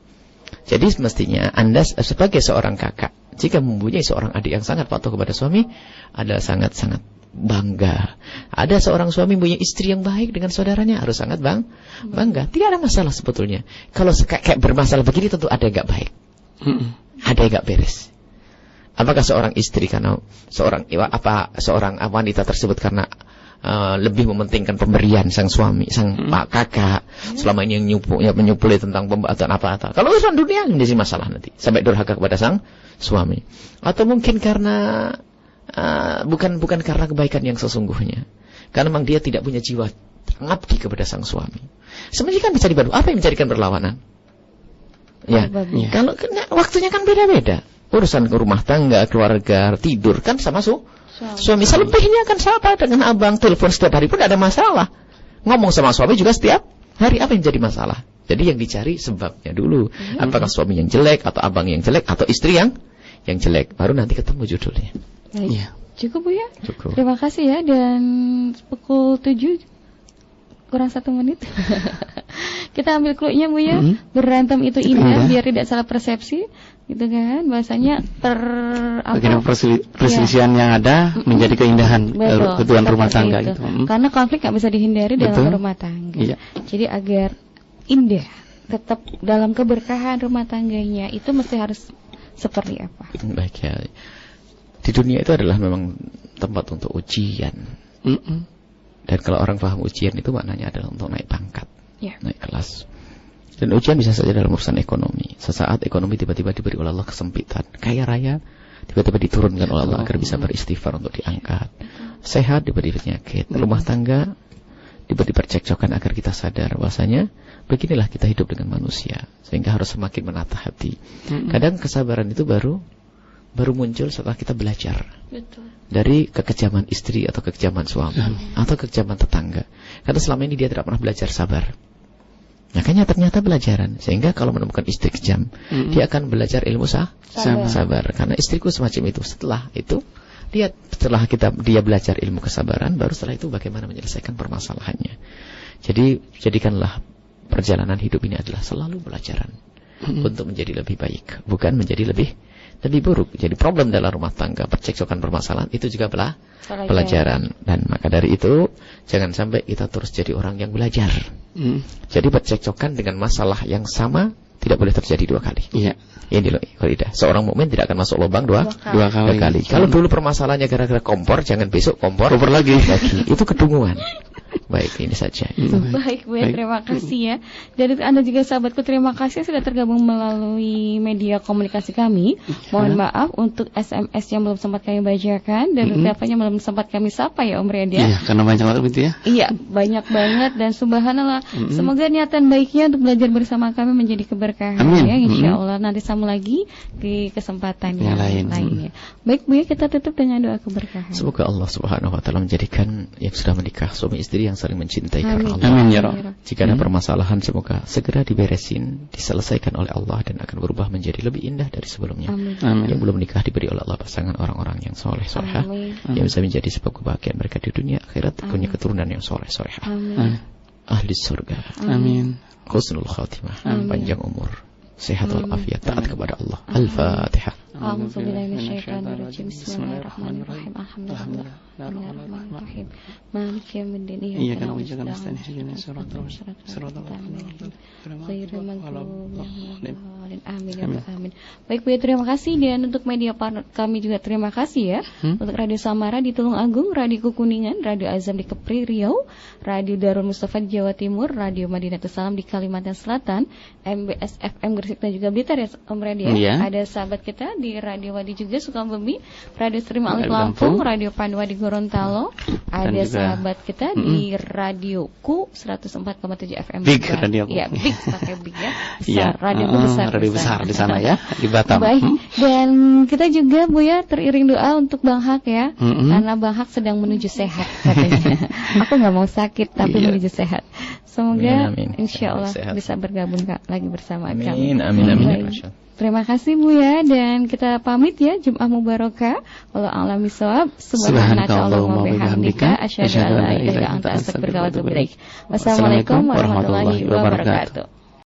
Jadi mestinya Anda sebagai seorang kakak, jika mempunyai seorang adik yang sangat patuh kepada suami, adalah sangat-sangat bangga. Ada seorang suami punya istri yang baik dengan saudaranya, harus sangat bangga. Tidak ada masalah sebetulnya. Kalau kayak bermasalah begini tentu ada yang gak baik. Ada yang gak beres. Apakah seorang istri karena seorang wanita tersebut karena lebih mementingkan pemberian sang suami, sang pak kakak, selama ini yang menyupuli tentang pembahasan apa-apa. Kalau urusan dunia menjadi masalah nanti sampai durhaka kepada sang suami. Atau mungkin karena bukan karena kebaikan yang sesungguhnya. Karena memang dia tidak punya jiwa ngabdi kepada sang suami. Sebenarnya kan bisa dibantu. Apa yang menjadikan berlawanan? Ya, kalau waktunya kan beda-beda. Urusan rumah tangga, keluarga, tidur kan sama suami. Selebihnya kan sama dengan abang, telepon setiap hari pun ada masalah. Ngomong sama suami juga setiap hari, apa yang jadi masalah? Jadi yang dicari sebabnya dulu. Apakah suami yang jelek, atau abang yang jelek, atau istri yang jelek. Baru nanti ketemu judulnya. Iya. Cukup Bu ya? Cukup. Terima kasih ya. Dan pukul 7 kurang 1 menit. Kita ambil clue-nya Bu ya. Berantem itu indah, biar tidak salah persepsi, gitu kan? Bahasanya perselisihan yang ada menjadi keindahan kebutuhan rumah tangga gitu. Karena konflik nggak bisa dihindari dalam rumah tangga. Iya. Jadi agar indah, tetap dalam keberkahan rumah tangganya, itu mesti harus seperti apa? Baik ya. Di dunia itu adalah memang tempat untuk ujian. Dan kalau orang paham ujian itu maknanya adalah untuk naik pangkat, naik kelas. Dan ujian bisa saja dalam urusan ekonomi. Sesaat ekonomi tiba-tiba diberi oleh Allah kesempitan. Kaya raya tiba-tiba diturunkan oleh Allah agar bisa beristighfar untuk diangkat. Sehat diberi penyakit. Rumah tangga diberi percekcokan agar kita sadar bahwasanya beginilah kita hidup dengan manusia. Sehingga harus semakin menatah hati. Kadang kesabaran itu baru muncul setelah kita belajar. Betul. Dari kekejaman istri atau kekejaman suami atau kekejaman tetangga. Karena selama ini dia tidak pernah belajar sabar. Makanya ternyata belajaran. Sehingga kalau menemukan istri kejam, dia akan belajar ilmu sabar. Karena istriku semacam itu. Setelah itu, dia belajar ilmu kesabaran, baru setelah itu bagaimana menyelesaikan permasalahannya. Jadi jadikanlah perjalanan hidup ini adalah selalu pelajaran untuk menjadi lebih baik, bukan menjadi lebih buruk. Jadi problem dalam rumah tangga, percekcokan permasalahan itu juga pelajaran. Dan maka dari itu jangan sampai kita terus jadi orang yang belajar. Jadi percekcokan dengan masalah yang sama tidak boleh terjadi 2 kali. Iya. Ini loh kaidah. Seorang mukmin tidak akan masuk lubang dua kali. Kalau dulu permasalahannya gara-gara kompor, jangan besok kompor lagi. Itu kedunguan. Baik, ini saja. Baik, Bu, terima kasih ya. Dan Anda juga sahabatku, terima kasih sudah tergabung melalui media komunikasi kami. Mohon maaf untuk SMS yang belum sempat kami bacakan dan teleponnya belum sempat kami sapa ya Om Riyad. Iya, karena banyak banget gitu ya. Iya, banyak banget dan subhanallah. Semoga niatan baiknya untuk belajar bersama kami menjadi keberkahan ya, insyaallah. Nanti sambung lagi di kesempatan yang lainnya. Baik, Bu, ya, kita tutup dengan doa keberkahan. Semoga Allah Subhanahu wa taala menjadikan yang sudah menikah suami istri yang saling mencintai karena Allah. Amin ya Rabb. Jika ada permasalahan semoga segera diberesin, diselesaikan oleh Allah dan akan berubah menjadi lebih indah dari sebelumnya. Amin. Yang belum nikah diberi oleh Allah pasangan orang-orang yang soleh solehah yang bisa menjadi sebab kebahagiaan mereka di dunia akhirat, punya keturunan yang soleh solehah. Ahli surga. Amin. Husnul khatimah, panjang umur, sehat walafiat, taat kepada Allah. Al-Fatihah. A'udzubillahiminasyaitonirrajim. Bismillahirrahmanirrahim. Alhamdulillahirrahmanirrahim. Maliki yaumiddin. Iyyaka na'budu wa iyyaka nasta'in. Ihdinas siratal Amin. Baik, Bu, terima kasih. Dan untuk media partner kami juga terima kasih ya. Untuk Radio Samara di Tulungagung, Radio Kuningan, Radio Azam di Kepri Riau, Radio Darul Mustafa di Jawa Timur, Radio Madinatus Salam di Kalimantan Selatan, MBS FM Gresik dan juga Blitar ya Om Riyad ya. Ada sahabat kita di Radio Wadi juga Sukabumi, Radio Stream Alif Lampung, Radio Panwa di Gorontalo, ada sahabat kita di Radio Ku 104,7 FM. Big Radio. Ya, big pakai big ya. Besar, Radio Ku besar. Radio besar di sana ya, di Batam. Baik. Dan kita juga Bu ya teriring doa untuk Bang Hak ya. Karena Bang Hak sedang menuju sehat katanya. Aku nggak mau sakit tapi menuju sehat. Semoga insyaallah bisa bergabung lagi bersama kami. Amin. Terima kasih Bu ya, dan kita pamit ya. Jumat mubarakah. Wallahu a'lam bishawab. Subhanakallahumma wa bihamdika asyhadu an la ilaha illa anta astaghfiruka wa atubu ilaik. Wassalamualaikum warahmatullahi wabarakatuh.